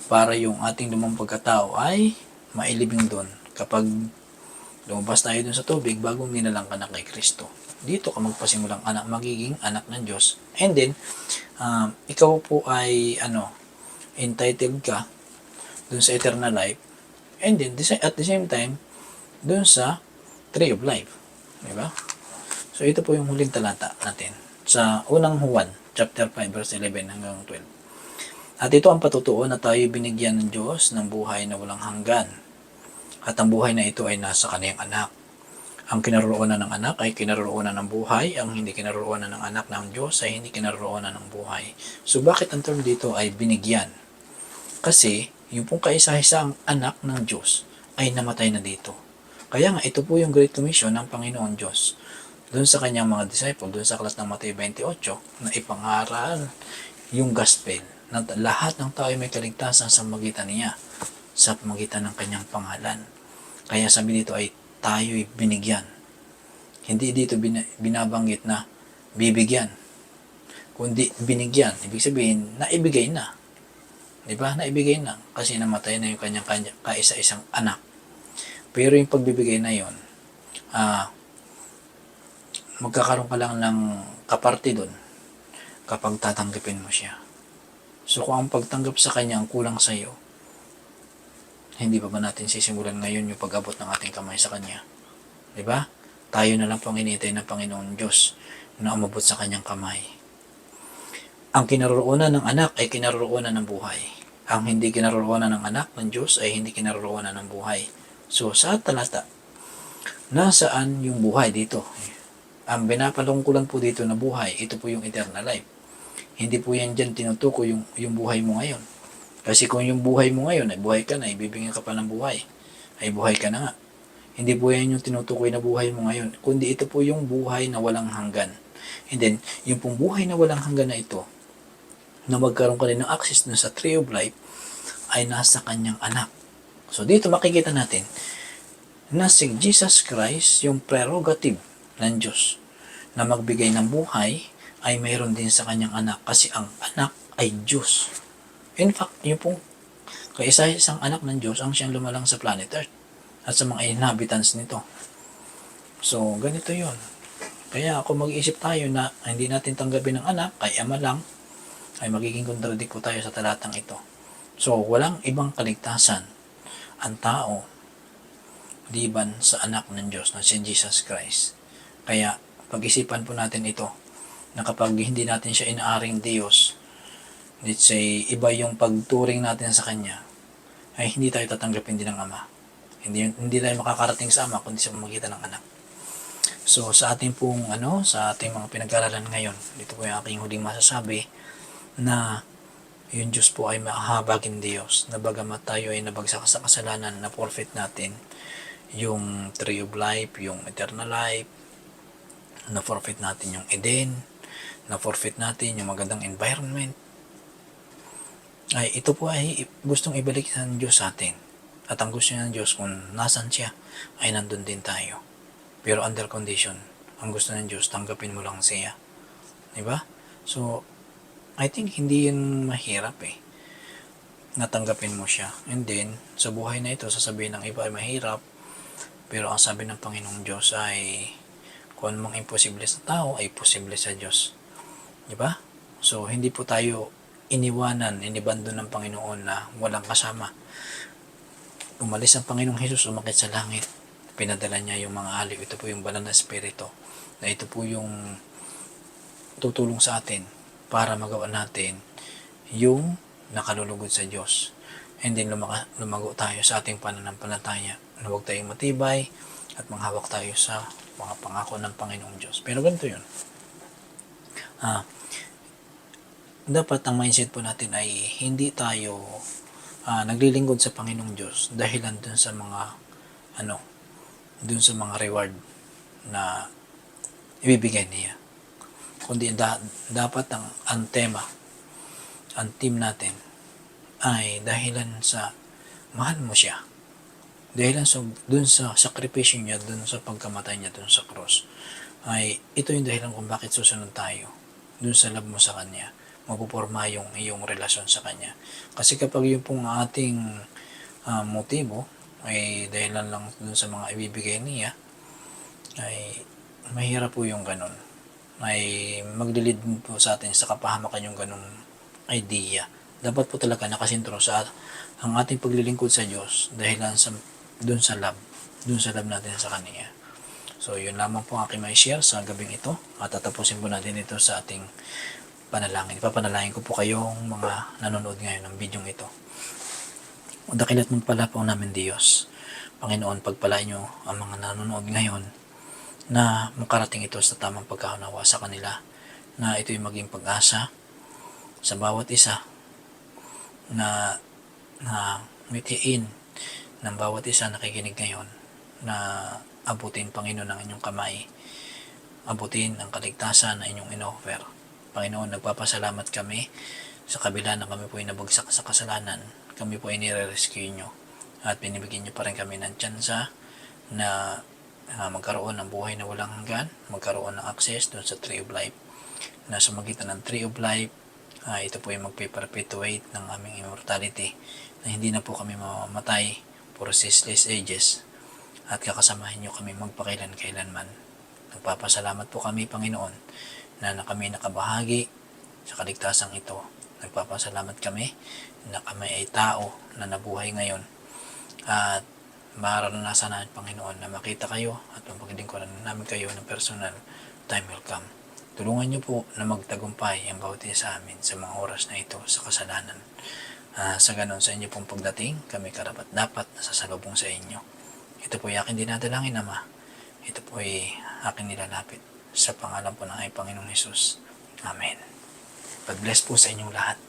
Speaker 2: para yung ating lumang pagkatao ay mailibing doon kapag lumabas tayo doon sa tubig bagong ninalang ka na kay Kristo. Dito ka magpasimulang magiging anak ng Diyos. And then, ikaw po ay entitled ka doon sa eternal life. And then, at the same time, doon sa tree of life. Diba? So, ito po yung huling talata natin. Sa unang Juan, chapter 5, verse 11 hanggang 12. At ito ang patutuo na tayo binigyan ng Diyos ng buhay na walang hanggan. At ang buhay na ito ay nasa kaniyang anak. Ang kinaroroonan ng anak ay kinaroroonan ng buhay. Ang hindi kinaroroonan ng anak ng Diyos ay hindi kinaroroonan ng buhay. So, bakit ang term dito ay binigyan? Kasi, yung pong kaisa-isang anak ng Diyos ay namatay na dito. Kaya nga, ito po yung Great Commission ng Panginoon Diyos. Doon sa kanyang mga disciple, doon sa aklat ng Mateo 28, na ipangaral yung gospel, na lahat ng tao ay may kaligtasan sa magitan niya, sa magitan ng kanyang pangalan. Kaya sabi dito ay tayo'y binigyan. Hindi dito binabanggit na bibigyan, kundi binigyan. Ibig sabihin, naibigay na. Diba? Naibigay na. Kasi namatay na yung kanyang kaisa-isang anak. Pero yung pagbibigay na yun, magkakaroon ka lang ng kaparte doon kapag tatanggapin mo siya. So kung ang pagtanggap sa kanya ang kulang sa iyo, hindi pa ba natin sisimulan ngayon yung pag-abot ng ating kamay sa kanya? Diba? Tayo na lang pong inintay ng Panginoon Diyos na umabot sa kanyang kamay. Ang kinaroroonan ng anak ay kinaroroonan ng buhay. Ang hindi kinaroroonan ng anak ng Diyos ay hindi kinaroroonan ng buhay. So sa talata, nasaan yung buhay dito? Ang binapalungkulan po dito na buhay, ito po yung eternal life. Hindi po yan dyan tinutukoy yung buhay mo ngayon. Kasi kung yung buhay mo ngayon ay buhay ka na, ibibigyan ka pa ng buhay, ay buhay ka na nga. Hindi po yan yung tinutukoy na buhay mo ngayon, kundi ito po yung buhay na walang hanggan. And then, yung pong buhay na walang hanggan na ito, na magkaroon ka rin ng access na sa tree of life, ay nasa kanyang anak. So dito makikita natin na si Jesus Christ, yung prerogative ng Diyos na magbigay ng buhay ay mayroon din sa kanyang anak kasi ang anak ay Diyos. In fact, yung pong kaisa-isang anak ng Diyos ang siyang lumalang sa planet Earth at sa mga inhabitants nito. So, ganito yon. Kaya kung mag-iisip tayo na hindi natin tanggapin ng anak, ay ama lang, ay magiging kontradik po tayo sa talatang ito. So, walang ibang kaligtasan ang tao liban sa anak ng Diyos na si Jesus Christ. Kaya, pag-isipan po natin ito, na kapag hindi natin siya inaaring Diyos, let's say, iba yung pagturing natin sa Kanya, ay hindi tayo tatanggapin din ng Ama. Hindi tayo makakarating sa Ama kundi sa pamamagitan ng anak. So, sa ating pong, sa ating mga pinag-aralan ngayon, dito po yung aking huling masasabi, na yung Diyos po ay mahahabagin Diyos, na bagamat tayo ay nabagsak sa kasalanan, na forfeit natin yung tree of life, yung eternal life, na forfeit natin yung Eden, na forfeit natin yung magandang environment, ay ito po ay gustong ibalik ng Diyos sa atin. At ang gusto ng Diyos kung nasan siya, ay nandun din tayo. Pero under condition, ang gusto ng Diyos, tanggapin mo lang siya. Diba? So, I think hindi yun mahirap natanggapin mo siya. And then, sa buhay na ito, sasabihin ng iba ay mahirap, pero ang sabi ng Panginoong Diyos ay, kung anumang imposible sa tao, ay posible sa Diyos. Diba? So, hindi po tayo inibando ng Panginoon na walang kasama. Umalis ang Panginoong Hesus, umakit sa langit. Pinadala niya yung mga aliw. Ito po yung banal na espiritu. Na ito po yung tutulong sa atin para magawa natin yung nakalulugod sa Diyos. And then lumago tayo sa ating pananampalataya. Na huwag tayong matibay at manghawak tayo sa mga pangako ng Panginoong Diyos. Pero ganito yun. Dapat ang mindset po natin ay hindi tayo naglilingkod sa Panginoong Diyos dahilan dun sa mga dun sa mga reward na ibibigay niya. Kundi dapat ang tema, ang team natin ay dahilan sa mahal mo siya. Dahilan dun sa sakripisyo niya, dun sa pagkamatay niya, dun sa cross. Ay ito yung dahilan kung bakit susunod tayo. Dun sa love mo sa Kanya, mapuporma yung iyong relasyon sa Kanya. Kasi kapag yung pong ating motibo ay dahilan lang dun sa mga ibibigay niya, ay mahirap po yung ganun. Ay maglilid po sa atin sa kapahamakan yung ganung idea. Dapat po talaga nakasintro sa ang ating paglilingkod sa Diyos dahilan dun sa love natin sa Kanya. So yun lamang po ang aking may share sa gabing ito at tatapusin po natin ito sa ating panalangin. Ipapanalangin ko po kayong mga nanonood ngayon ng video ito. O dakilat mong pala po namin Diyos. Panginoon, pagpalain nyo ang mga nanonood ngayon na makarating ito sa tamang pagkaunawa sa kanila, na ito'y maging pag-asa sa bawat isa na mitiin ng bawat isa nakikinig ngayon, na abutin Panginoon ang inyong kamay, abutin ang kaligtasan na inyong in-offer. Panginoon, nagpapasalamat kami sa kabila na kami po ay nabagsak sa kasalanan, kami po ay nire-rescue nyo at binibigyan nyo pa rin kami ng tsansa na magkaroon ng buhay na walang hanggan, magkaroon ng access doon sa Tree of Life, na sa magitan ng Tree of Life, ito po ay magpe-perpetuate ng aming immortality, na hindi na po kami mamamatay for ceaseless ages at kakasamahin nyo kami magpakailan-kailanman. Nagpapasalamat po kami, Panginoon, na kami nakabahagi sa kaligtasang ito. Nagpapasalamat kami na kami ay tao na nabuhay ngayon at mararanasan namin, Panginoon, na makita kayo at mapaglingkuran namin kayo ng personal. Time will come. Tulungan niyo po na magtagumpay ang bawat isa sa amin sa mga oras na ito sa kasalanan. Sa ganon, sa inyo pong pagdating, kami karapat-dapat na sasalubong sa inyo. Ito po ay aking dinadalangin, Ama. Ito po ay aking nilalapit sa pangalan po ng Panginoong Hesus. Amen. God bless po sa inyong lahat.